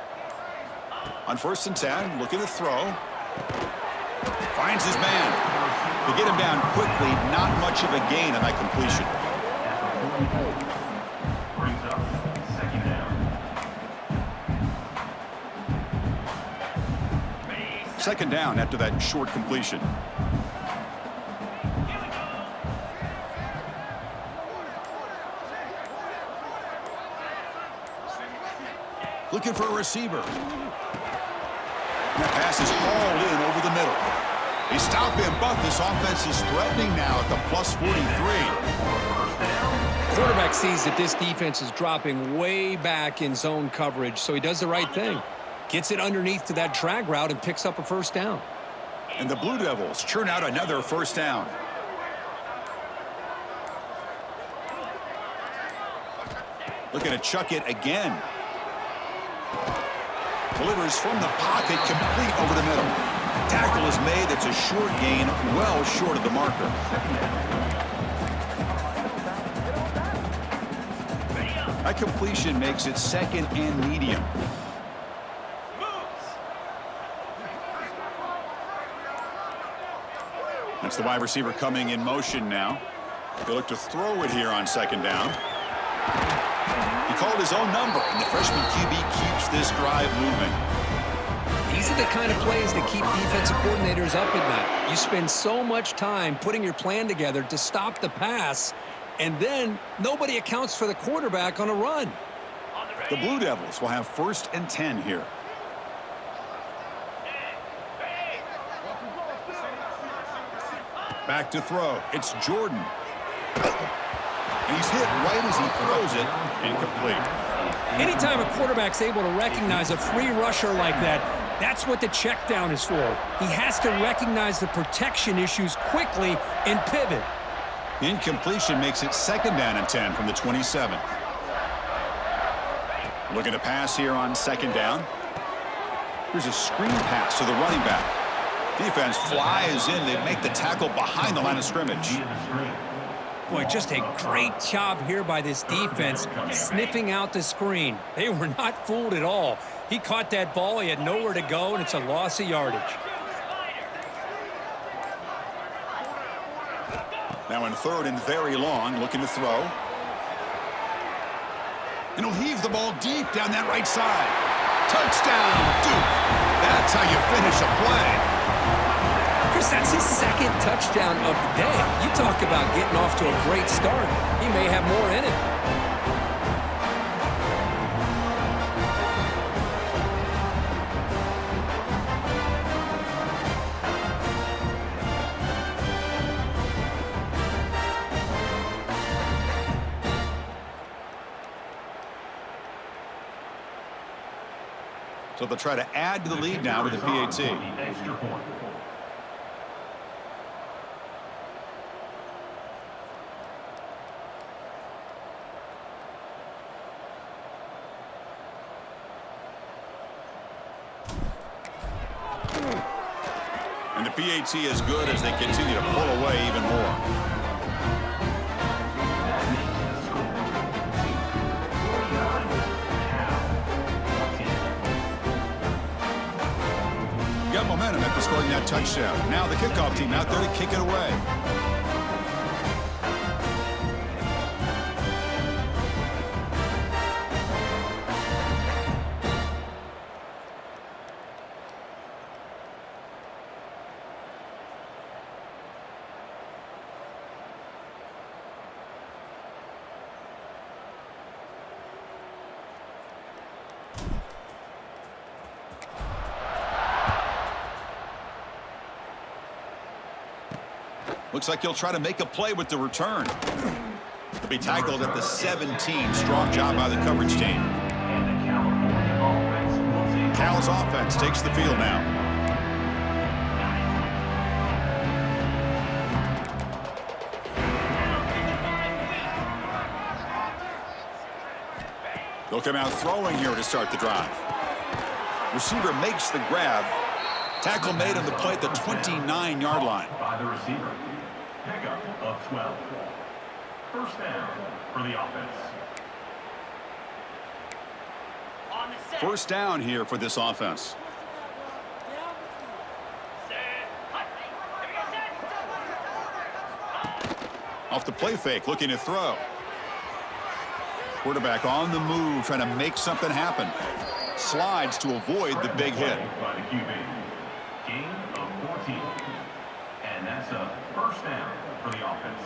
On 1st and 10, looking to throw. Finds his man. To get him down quickly, not much of a gain on that completion. Brings up second down. Second down after that short completion. Looking for a receiver. That pass is hauled in over the middle. They stop him, but this offense is threatening now at the plus 43. Quarterback sees that this defense is dropping way back in zone coverage, so he does the right thing. Gets it underneath to that drag route and picks up a first down. And the Blue Devils churn out another first down. Looking to chuck it again. Delivers from the pocket, complete over the middle. Tackle is made. It's a short gain, well short of the marker. That completion makes it second and medium. That's the wide receiver coming in motion now. They look to throw it here on second down. He called his own number, and the freshman QB keeps this drive moving. These are the kind of plays that keep defensive coordinators up at night. You spend so much time putting your plan together to stop the pass, and then nobody accounts for the quarterback on a run. The Blue Devils will have 1st and 10 here. Back to throw. It's Jordan. And he's hit right as he throws it. Incomplete. Anytime a quarterback's able to recognize a free rusher like that, that's what the check down is for. He has to recognize the protection issues quickly and pivot. Incompletion makes it 2nd down and 10 from the 27. Looking to pass here on 2nd down. Here's a screen pass to the running back. Defense flies in. They make the tackle behind the line of scrimmage. Boy, just a great job here by this defense, sniffing out the screen. They were not fooled at all. He caught that ball. He had nowhere to go, and it's a loss of yardage. Now in 3rd and very long, looking to throw. And he'll heave the ball deep down that right side. Touchdown, Duke. That's how you finish a play. Chris, that's his 2nd touchdown of the day. You talk about getting off to a great start. He may have more in it. So they'll try to add to the lead now with the PAT. Extra point. And the PAT is good as they continue to pull away even more. Got momentum after scoring that touchdown. Now the kickoff team out there to kick it away. Looks like he'll try to make a play with the return. He'll be tackled at the 17. Strong job by the coverage team. And the California offense will take Cal's offense takes the field now. They'll come out throwing here to start the drive. Receiver makes the grab. Tackle made on the play at the 29-yard line. By the receiver. Pickup of 12. First down for the offense. First down here for this offense. Off the play fake, looking to throw. Quarterback on the move, trying to make something happen. Slides to avoid the big hit. By the QB. Gain of 14. And that's a first down for the offense.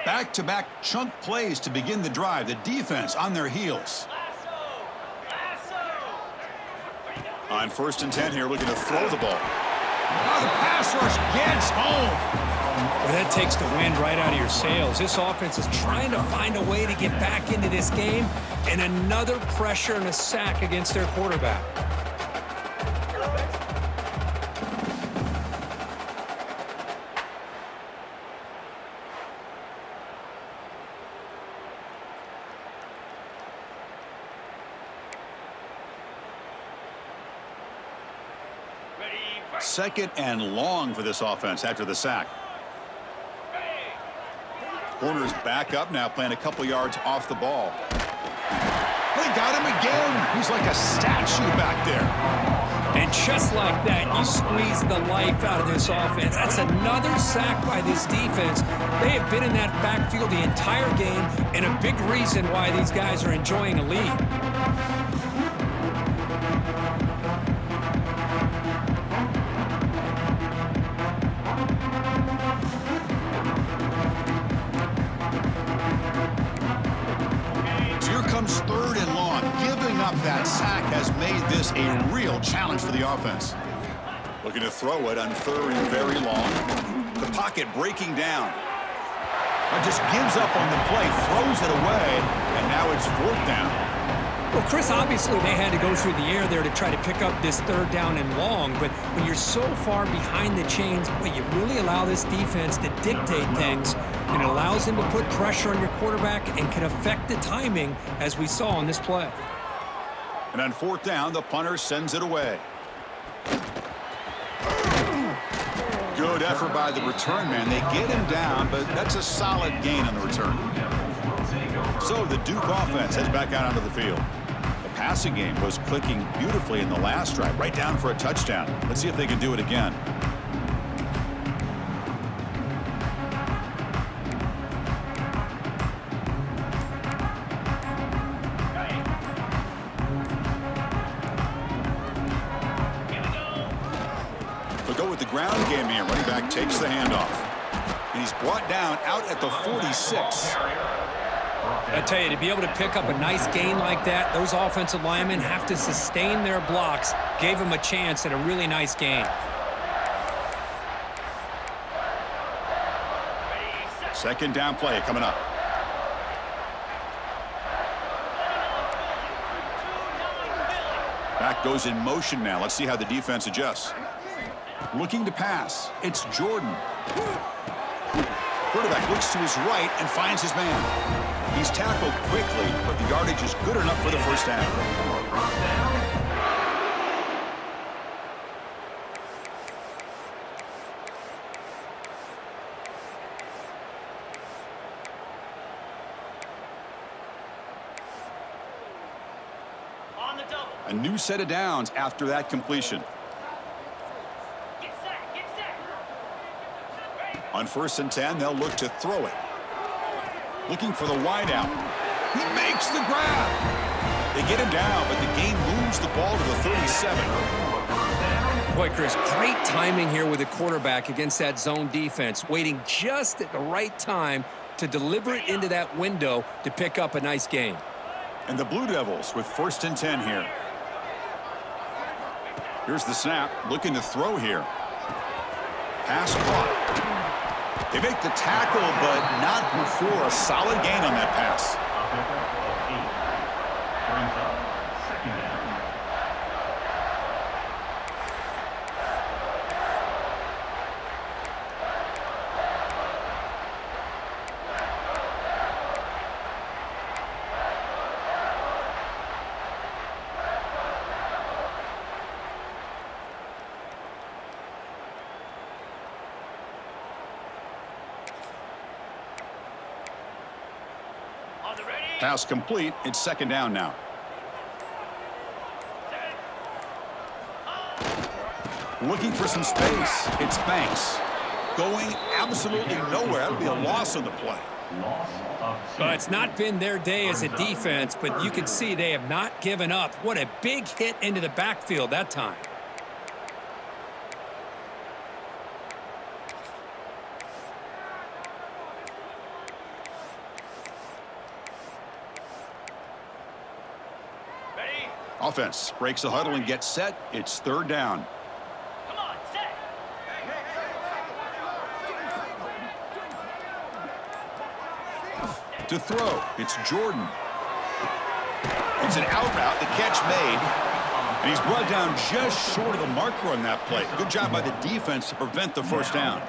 Back-to-back chunk plays to begin the drive. The defense on their heels. On 1st and 10 here, looking to throw the ball. Oh, the pass rush gets home. Well, that takes the wind right out of your sails. This offense is trying to find a way to get back into this game, and another pressure and a sack against their quarterback. Second and long for this offense after the sack. Corner's back up now, playing a couple yards off the ball. They got him again. He's like a statue back there. And just like that, you squeeze the life out of this offense. That's another sack by this defense. They have been in that backfield the entire game, and a big reason why these guys are enjoying a lead. Comes 3rd and long. Giving up that sack has made this a real challenge for the offense. Looking to throw it on 3rd and very long. The pocket breaking down. Just gives up on the play, throws it away, and now it's 4th down. Well, Chris, obviously they had to go through the air there to try to pick up this 3rd down and long, but when you're so far behind the chains, boy, you really allow this defense to dictate things, and it allows them to put pressure on your quarterback and can affect the timing, as we saw on this play. And on 4th down, the punter sends it away. Good effort by the return man. They get him down, but that's a solid gain on the return. So the Duke offense heads back out onto the field. The passing game was clicking beautifully in the last drive, right down for a touchdown. Let's see if they can do it again. They'll go with the ground game here. Running back takes the handoff. And he's brought down out at the 46. I tell you, to be able to pick up a nice gain like that, those offensive linemen have to sustain their blocks. Gave them a chance at a really nice gain. Second down play coming up. Back goes in motion now. Let's see how the defense adjusts. Looking to pass. It's Jordan. Quarterback looks to his right and finds his man. He's tackled quickly, but the yardage is good enough for the first down. On the double. A new set of downs after that completion. Get set. On 1st and 10, they'll look to throw it. Looking for the wideout. He makes the grab. They get him down, but the gain moves the ball to the 37. Boy, Chris, great timing here with the quarterback against that zone defense, waiting just at the right time to deliver it into that window to pick up a nice gain. And the Blue Devils with 1st and 10 here. Here's the snap, looking to throw here. Pass caught. They make the tackle, but not before a solid gain on that pass. Brings up 2nd down. Pass complete. It's second down now. Looking for some space. It's Banks. Going absolutely nowhere. That would be a loss on the play. Well, it's not been their day as a defense, but you can see they have not given up. What a big hit into the backfield that time. Ready? Offense breaks the huddle and gets set. It's third down. Come on, set. To throw, it's Jordan. It's an out route, the catch made. And he's brought down just short of the marker on that play. Good job by the defense to prevent the first down.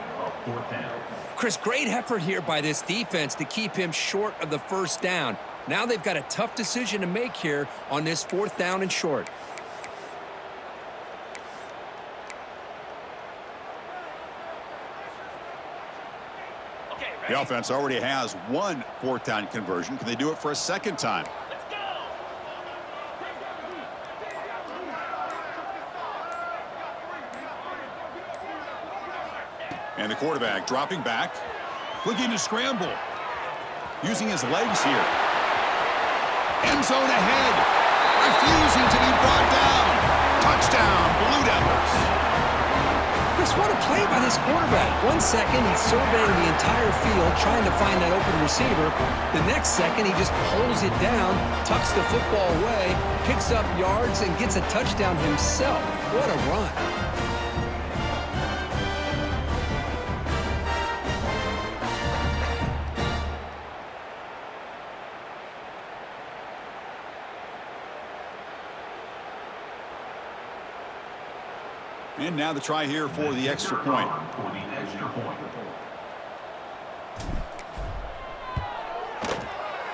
Chris, great effort here by this defense to keep him short of the first down. Now they've got a tough decision to make here on this fourth down and short. Okay, ready? The offense already has one fourth down conversion. Can they do it for a second time? Let's go. And the quarterback dropping back, looking to scramble, using his legs here. End zone ahead, refusing to be brought down. Touchdown, Blue Devils. Chris, what a play by this quarterback. 1 second, he's surveying the entire field, trying to find that open receiver. The next second, he just pulls it down, tucks the football away, picks up yards, and gets a touchdown himself. What a run. And now the try here for the extra point.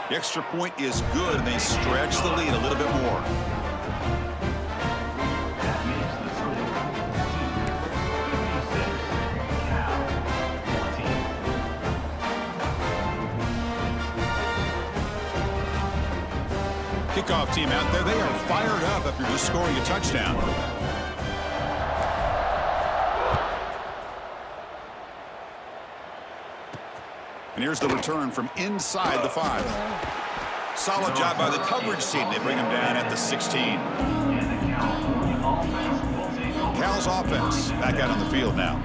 The extra point is good, and they stretch the lead a little bit more. Kickoff team out there, they are fired up after just scoring a touchdown. And here's the return from inside the 5. Solid job by the coverage team. They bring him down at the 16. Cal's offense back out on the field now.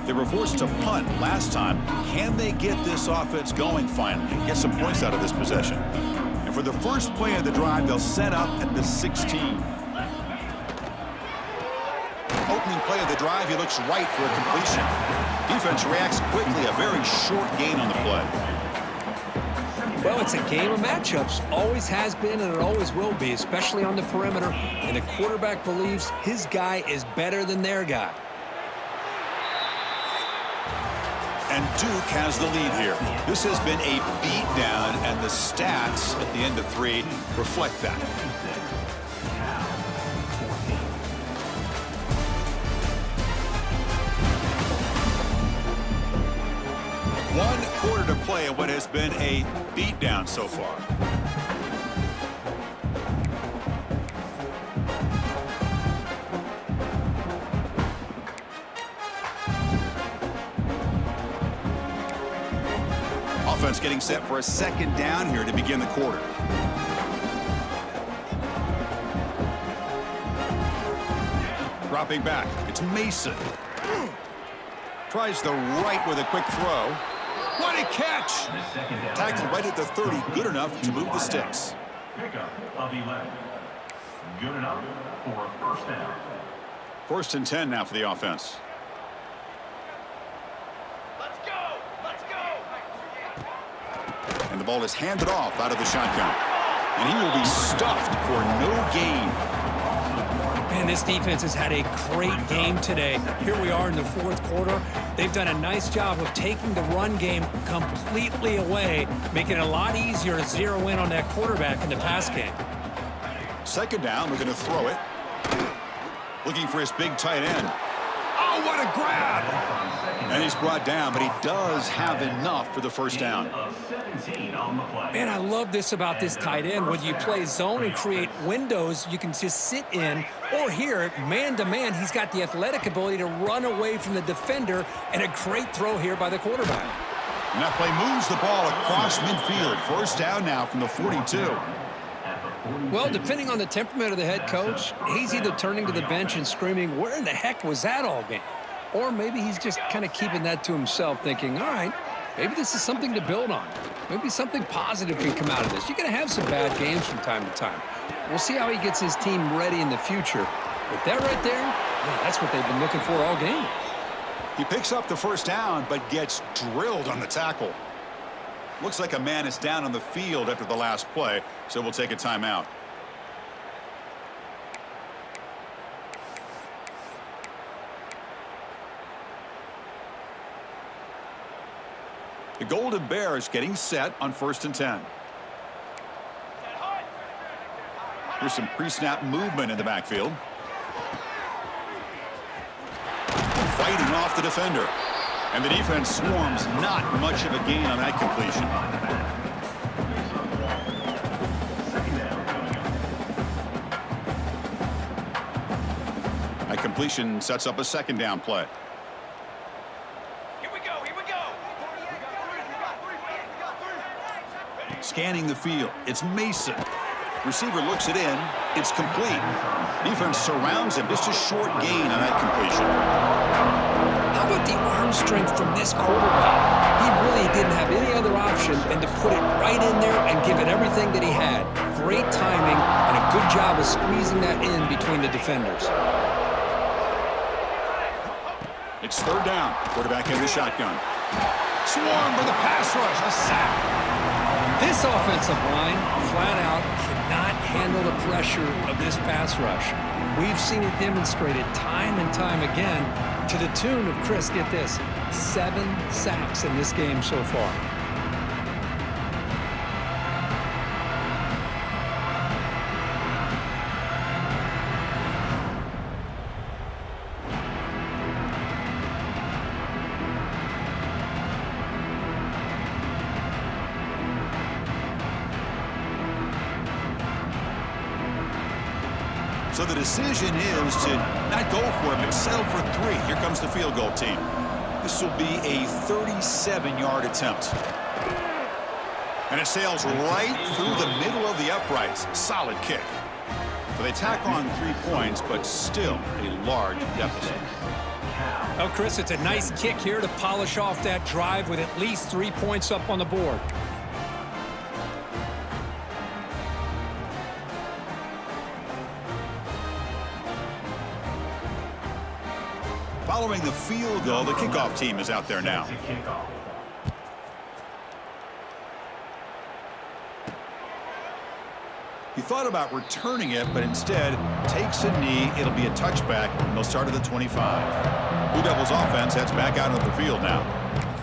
They were forced to punt last time. Can they get this offense going finally? Get some points out of this possession. And for the first play of the drive, they'll set up at the 16. Opening play of the drive, he looks right for a completion. Defense reacts quickly, a very short gain on the play. Well, it's a game of matchups. Always has been and it always will be, especially on the perimeter. And the quarterback believes his guy is better than their guy. And Duke has the lead here. This has been a beatdown, and the stats at the end of 3 reflect that. One quarter to play in what has been a beatdown so far. Offense getting set for a second down here to begin the quarter. Dropping back, it's Mason. Tries the right with a quick throw. What a catch! Tackled right at the 30, good enough to move the sticks. Pickup of 11. Good enough for a first down. First and 10 now for the offense. Let's go. Let's go. And the ball is handed off out of the shotgun. And he will be stuffed for no gain. Man, this defense has had a great game today. Here we are in the fourth quarter. They've done a nice job of taking the run game completely away, making it a lot easier to zero in on that quarterback in the pass game. Second down, looking to throw it. Looking for his big tight end. Oh, what a grab! And he's brought down, but he does have enough for the first down. Of 17 on the play. Man, I love this about this tight end. Whether you play zone and create windows you can just sit in, or here, man-to-man, he's got the athletic ability to run away from the defender, and a great throw here by the quarterback. And that play moves the ball across midfield. First down now from the 42. Well, depending on the temperament of the head coach, he's either turning to the bench and screaming, where in the heck was that all game? Or maybe he's just kind of keeping that to himself, thinking, all right, maybe this is something to build on. Maybe something positive can come out of this. You're going to have some bad games from time to time. We'll see how he gets his team ready in the future. But that right there, yeah, that's what they've been looking for all game. He picks up the first down, but gets drilled on the tackle. Looks like a man is down on the field after the last play, so we'll take a timeout. The Golden Bears getting set on 1st and 10. Here's some pre-snap movement in the backfield. Fighting off the defender. And the defense swarms, not much of a gain on that completion. That completion sets up a second down play. Here we go, here we go. Scanning the field, it's Mason. Receiver looks it in, it's complete. Defense surrounds him, just a short gain on that completion. How about the arm strength from this quarterback? He really didn't have any other option than to put it right in there and give it everything that he had. Great timing and a good job of squeezing that in between the defenders. It's third down. Quarterback in the shotgun. Swarmed by the pass rush. A sack. This offensive line, flat out, cannot handle the pressure of this pass rush. We've seen it demonstrated time and time again to the tune of, Chris, get this, 7 sacks in this game so far. So the decision is to not go for it, but settle for 3. Here comes the field goal team. This will be a 37-yard attempt. And it sails right through the middle of the uprights. Solid kick. So they tack on 3 points, but still a large deficit. Oh, Chris, it's a nice kick here to polish off that drive with at least 3 points up on the board. Following the field goal, the kickoff team is out there now. He thought about returning it, but instead takes a knee. It'll be a touchback, and they'll start at the 25. Blue Devils offense heads back out onto the field now.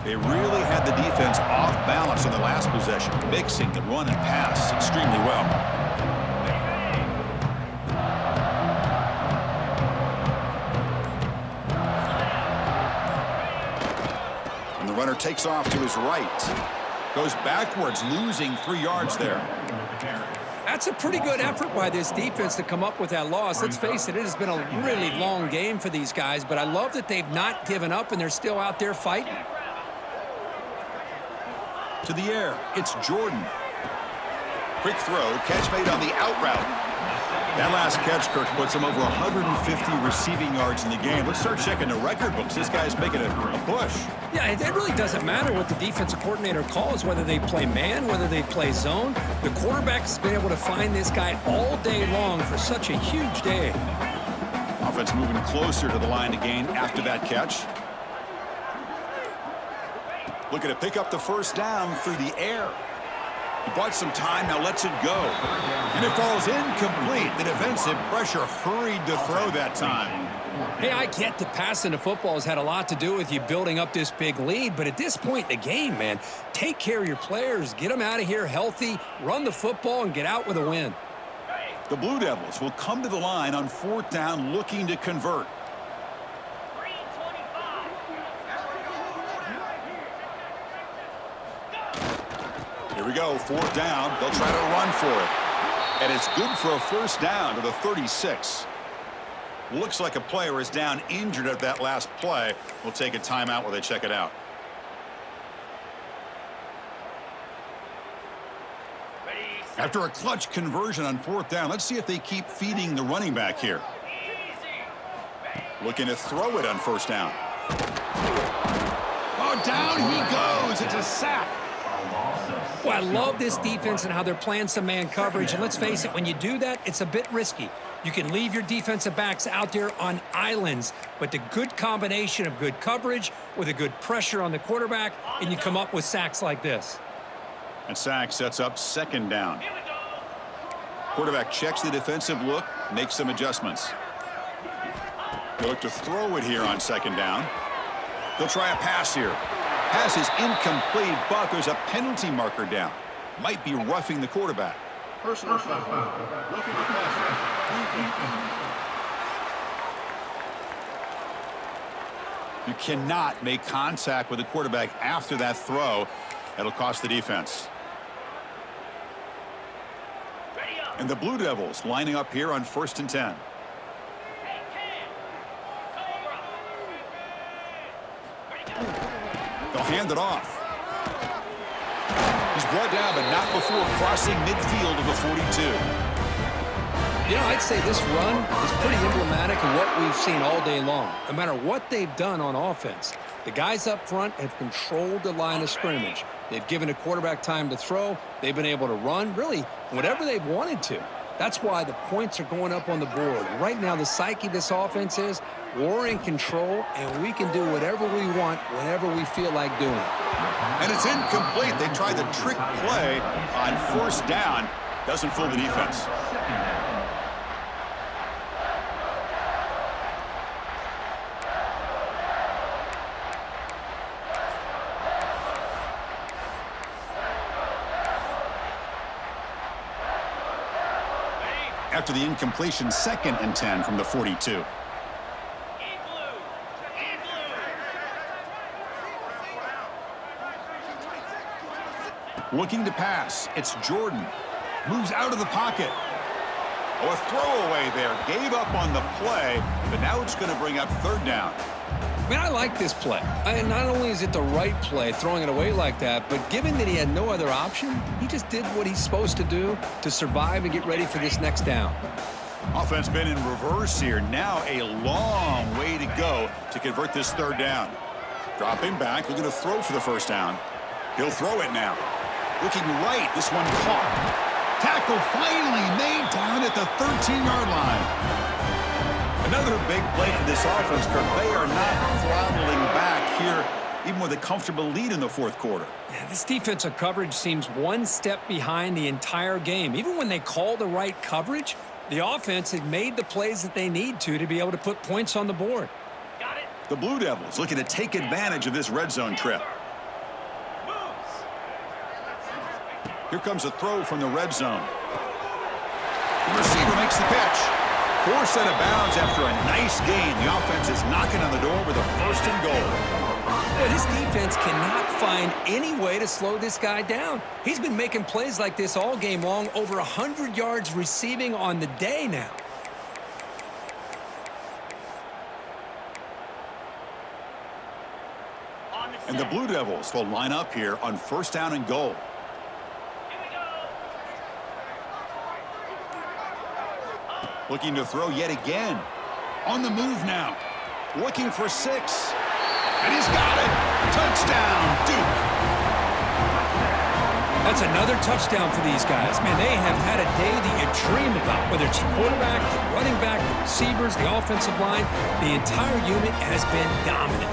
They really had the defense off balance on the last possession, mixing the run and pass extremely well. Runner takes off to his right. Goes backwards, losing 3 yards there. That's a pretty good effort by this defense to come up with that loss. Let's face it, it has been a really long game for these guys, but I love that they've not given up and they're still out there fighting. To the air, it's Jordan. Quick throw, catch made on the out route. That last catch, Kirk, puts him over 150 receiving yards in the game. Let's start checking the record books. This guy's making a push. Yeah, it really doesn't matter what the defensive coordinator calls, whether they play man, whether they play zone. The quarterback has been able to find this guy all day long for such a huge day. Offense moving closer to the line to gain after that catch. Looking to pick up the first down through the air. He bought some time, now lets it go. And it falls incomplete. The defensive pressure hurried to throw that time. Hey, I get that passing the football has had a lot to do with you building up this big lead, but at this point in the game, man, take care of your players, get them out of here healthy, run the football, and get out with a win. The Blue Devils will come to the line on 4th down looking to convert. Here we go, 4th down. They'll try to run for it. And it's good for a first down to the 36. Looks like a player is down injured at that last play. We'll take a timeout while they check it out. After a clutch conversion on 4th down, let's see if they keep feeding the running back here. Looking to throw it on 1st down. Oh, down he goes. It's a sack. Well, I love this defense and how they're playing some man coverage. And let's face it, when you do that, it's a bit risky. You can leave your defensive backs out there on islands, but the good combination of good coverage with a good pressure on the quarterback, and you come up with sacks like this. And sack sets up 2nd down. Quarterback checks the defensive look, makes some adjustments. They'll look to throw it here on 2nd down. They'll try a pass here. Pass is incomplete, but there's a penalty marker down. Might be roughing the quarterback. Personal foul. Roughing the passer. You cannot make contact with the quarterback after that throw. That'll cost the defense. And the Blue Devils lining up here on 1st and 10. They'll hand it off. He's brought down, but not before crossing midfield of the 42. You know, I'd say this run is pretty emblematic of what we've seen all day long. No matter what they've done on offense, the guys up front have controlled the line of scrimmage. They've given a quarterback time to throw. They've been able to run, really, whatever they've wanted to. That's why the points are going up on the board. Right now, the psyche of this offense is we're in control, and we can do whatever we want whenever we feel like doing it. And it's incomplete. They tried the trick play on 1st down. Doesn't fool the defense. After the incompletion, 2nd and 10 from the 42. Looking to pass. It's Jordan. Moves out of the pocket. Oh, a throwaway there. Gave up on the play, but now it's going to bring up 3rd down. I mean, I like this play. And not only is it the right play, throwing it away like that, but given that he had no other option, he just did what he's supposed to do to survive and get ready for this next down. Offense been in reverse here. Now a long way to go to convert this 3rd down. Dropping back, looking to throw for the 1st down. He'll throw it now. Looking right, this one caught. Tackle finally made down at the 13-yard line. Another big play for this offense, Kirk. They are not throttling back here, even with a comfortable lead in the 4th quarter. Yeah, this defensive coverage seems one step behind the entire game. Even when they call the right coverage, the offense has made the plays that they need to be able to put points on the board. Got it. The Blue Devils looking to take advantage of this red zone trip. Here comes a throw from the red zone. The receiver makes the pitch. Forced out of bounds after a nice gain. The offense is knocking on the door with a 1st and goal. Well, this defense cannot find any way to slow this guy down. He's been making plays like this all game long, over 100 yards receiving on the day now. And the Blue Devils will line up here on 1st down and goal. Looking to throw yet again. On the move now. Looking for 6. And he's got it. Touchdown, Duke. That's another touchdown for these guys. Man, they have had a day that you dream about, whether it's the quarterback, the running back, the receivers, the offensive line. The entire unit has been dominant.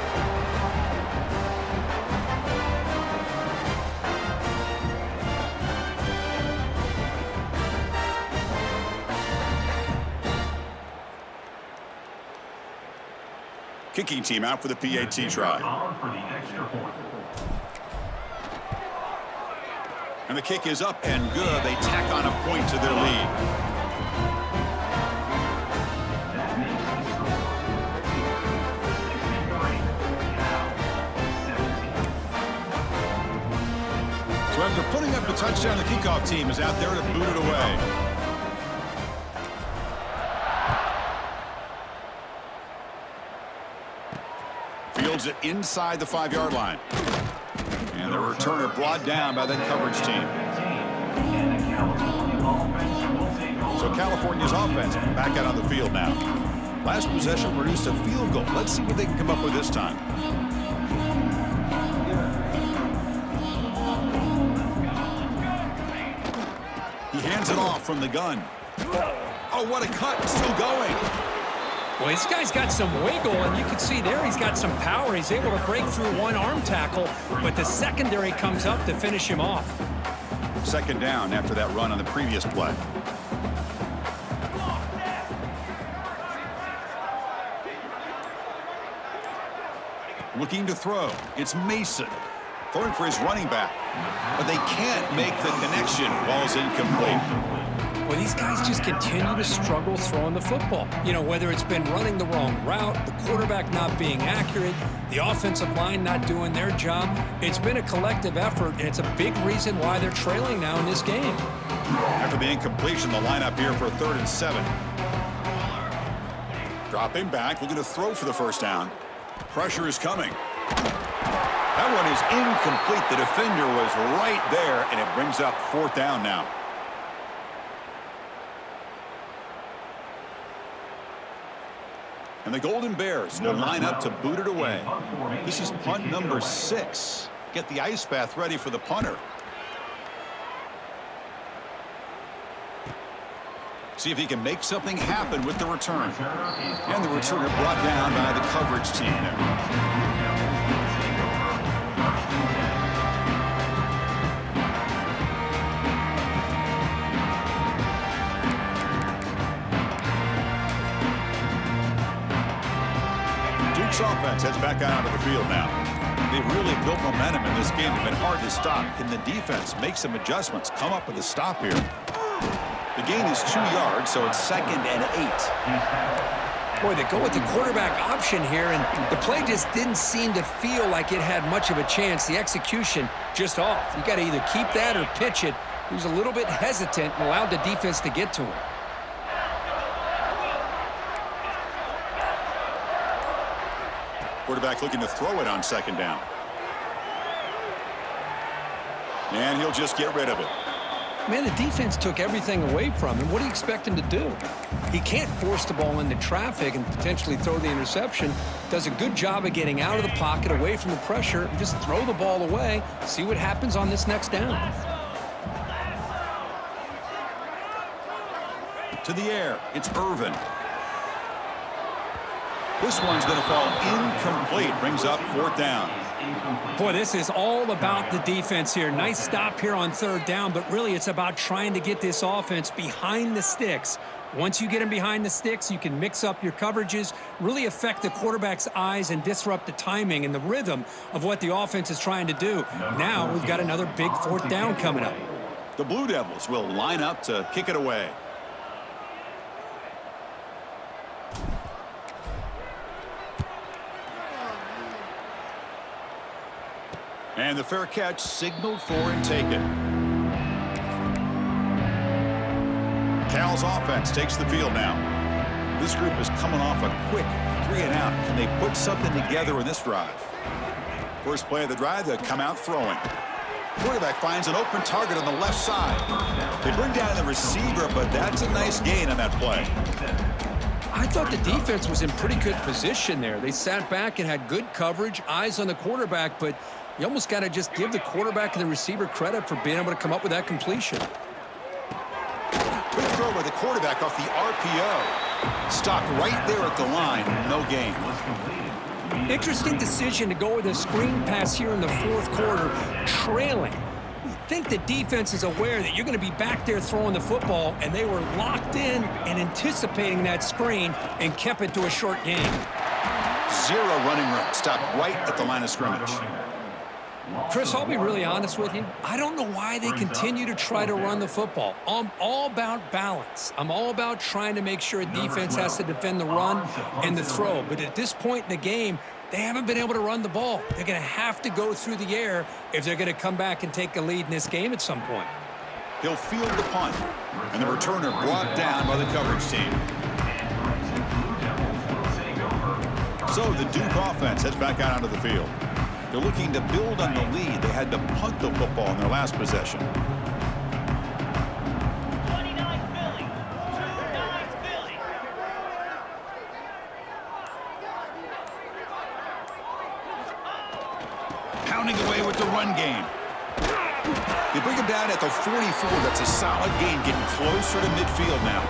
Kicking team out for the PAT try. And the kick is up and good. They tack on a point to their lead. So After putting up the touchdown, the kickoff team is out there to boot it away. Fields it inside the 5-yard line. And the returner brought down by that coverage team. So California's offense back out on the field now. Last possession produced a field goal. Let's see what they can come up with this time. He hands it off from the gun. Oh, what a cut. Still going. Well, this guy's got some wiggle, and you can see there he's got some power. He's able to break through one arm tackle, but the secondary comes up to finish him off. Second down after that run on the previous play. Looking to throw. It's Mason. Throwing for his running back. But they can't make the connection. Ball's incomplete. Well, these guys just continue to struggle throwing the football. You know, whether it's been running the wrong route, the quarterback not being accurate, the offensive line not doing their job. It's been a collective effort, and it's a big reason why they're trailing now in this game. After the incompletion, the lineup here for 3rd and 7. Dropping back, looking to throw for the first down. Pressure is coming. That one is incomplete. The defender was right there, and it brings up 4th down now. And the Golden Bears will line up to boot it away. This is punt number 6. Get the ice bath ready for the punter. See if he can make something happen with the return. And the returner brought down by the coverage team there. Offense heads back out onto the field now. They've really built momentum in this game. It's been hard to stop. Can the defense make some adjustments, come up with a stop here? The gain is 2 yards, so it's 2nd and 8. Boy, they go with the quarterback option here, and the play just didn't seem to feel like it had much of a chance. The execution just off. You got to either keep that or pitch it. He was a little bit hesitant and allowed the defense to get to him. Quarterback looking to throw it on 2nd down. And he'll just get rid of it. Man, the defense took everything away from him. What do you expect him to do? He can't force the ball into traffic and potentially throw the interception. Does a good job of getting out of the pocket, away from the pressure, and just throw the ball away. See what happens on this next down. To the air, it's Irvin. This one's going to fall incomplete. Brings up 4th down. Boy, this is all about the defense here. Nice stop here on 3rd down, but really it's about trying to get this offense behind the sticks. Once you get them behind the sticks, you can mix up your coverages, really affect the quarterback's eyes and disrupt the timing and the rhythm of what the offense is trying to do. Now we've got another big 4th down coming up. The Blue Devils will line up to kick it away. And the fair catch signaled for and taken. Cal's offense takes the field now. This group is coming off a quick 3-and-out. Can they put something together in this drive? First play of the drive, they come out throwing. Quarterback finds an open target on the left side. They bring down the receiver, but that's a nice gain on that play. I thought the defense was in pretty good position there. They sat back and had good coverage, eyes on the quarterback, but you almost got to just give the quarterback and the receiver credit for being able to come up with that completion. Good throw by the quarterback off the RPO. Stopped right there at the line. No gain. Interesting decision to go with a screen pass here in the 4th quarter, trailing. I think the defense is aware that you're going to be back there throwing the football, and they were locked in and anticipating that screen and kept it to a short gain. 0 running room. Stopped right at the line of scrimmage. Chris, I'll be really honest with you. I don't know why they continue to try to run the football. I'm all about balance. I'm all about trying to make sure a defense has to defend the run and the throw. But at this point in the game, They haven't been able to run the ball. They're going to have to go through the air if they're going to come back and take a lead in this game at some point. He'll field the punt, and the returner brought down by the coverage team. So the Duke offense heads back out onto the field. They're looking to build on the lead. They had to punt the football in their last possession. 29 Philly. 29 Philly. Pounding away with the run game. They bring him down at the 44. That's a solid gain, getting closer to midfield now.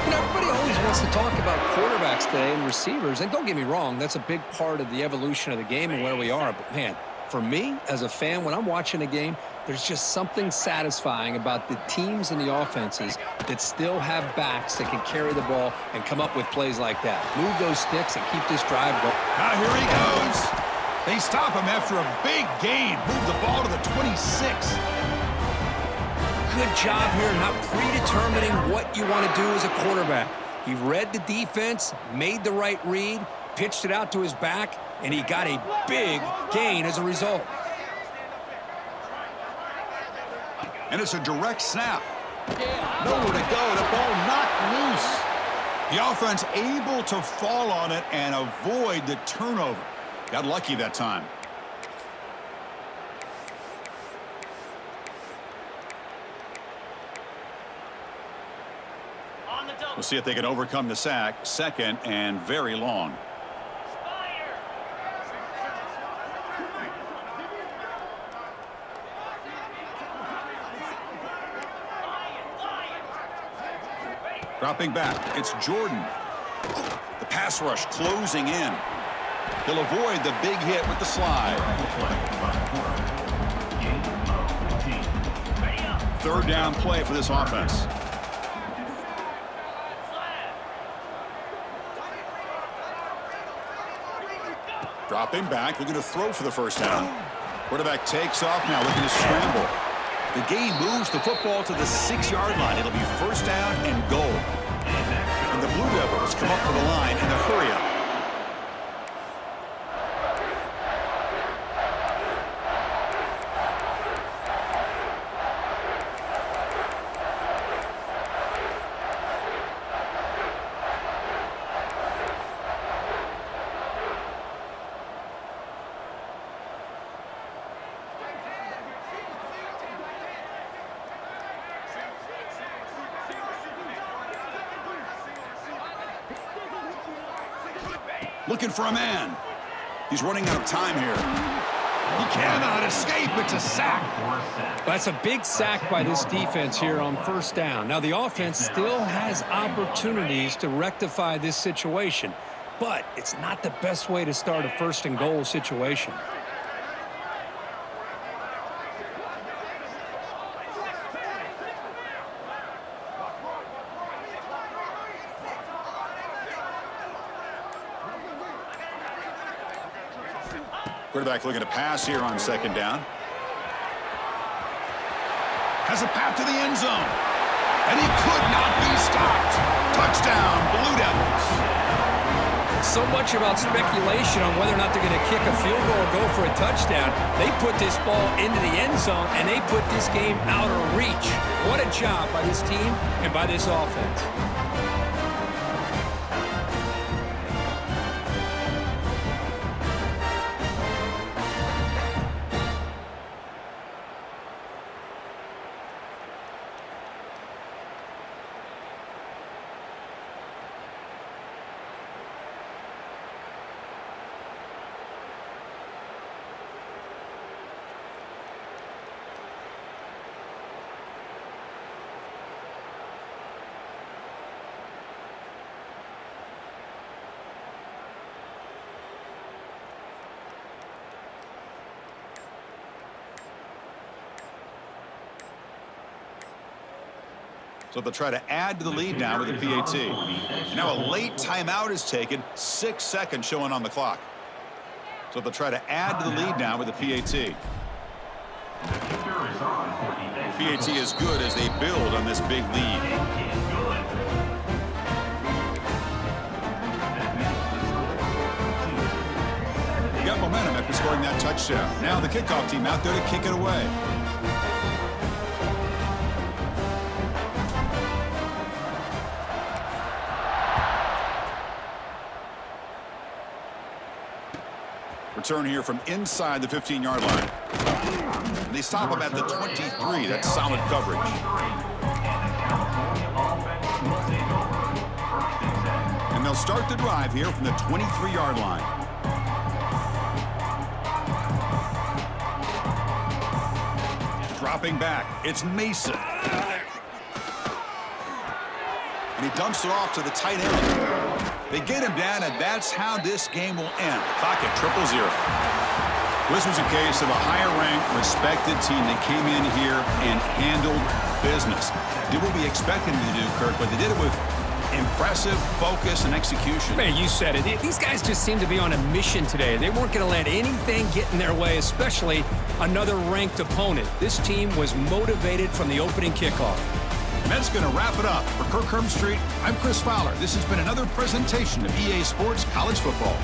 You know, everybody always wants to talk about quarterbacks today and receivers, and don't get me wrong, that's a big part of the evolution of the game and where we are. But, man, for me, as a fan, when I'm watching a game, there's just something satisfying about the teams and the offenses that still have backs that can carry the ball and come up with plays like that. Move those sticks and keep this drive going. Now here he goes. They stop him after a big gain. Move the ball to the 26. Good job here not predetermining what you want to do as a quarterback. He read the defense, made the right read, pitched it out to his back, and he got a big gain as a result. And it's a direct snap. Nowhere to go. The ball knocked loose. The offense able to fall on it and avoid the turnover. Got lucky that time. On the double. We'll see if they can overcome the sack. Second and very long. Fire. Dropping back. It's Jordan. The pass rush closing in. He'll avoid the big hit with the slide. Third down play for this offense. Dropping back, looking to throw for the first down. Quarterback takes off now, looking to scramble. The game moves the football to the 6-yard line. It'll be first down and goal. And the Blue Devils come up to the line in a hurry-up. Looking for a man. He's running out of time here. He cannot escape. It's a sack. That's a big sack by this defense here on first down. Now, the offense still has opportunities to rectify this situation, but it's not the best way to start a first and goal situation. Quarterback looking to pass here on second down. Has a path to the end zone. And he could not be stopped. Touchdown, Blue Devils. So much about speculation on whether or not they're going to kick a field goal or go for a touchdown. They put this ball into the end zone, and they put this game out of reach. What a job by this team and by this offense. So they'll try to add to the lead now with a PAT. And now a late timeout is taken. 6 seconds showing on the clock. So they'll try to add to the lead now with a PAT. PAT is good as they build on this big lead. got momentum after scoring that touchdown. Now the kickoff team out there to kick it away. Return here from inside the 15-yard line. They stop him at the 23. That's solid coverage. And they'll start the drive here from the 23-yard line. Dropping back, it's Mason. And he dumps it off to the tight end. They get him down, and that's how this game will end. Clock at 0-0. This was a case of a higher-ranked, respected team that came in here and handled business. Did what we expected them to do, Kirk, but they did it with impressive focus and execution. Man, you said it. These guys just seem to be on a mission today. They weren't going to let anything get in their way, especially another ranked opponent. This team was motivated from the opening kickoff. And that's going to wrap it up. For Kirk Street, I'm Chris Fowler. This has been another presentation of EA Sports College Football.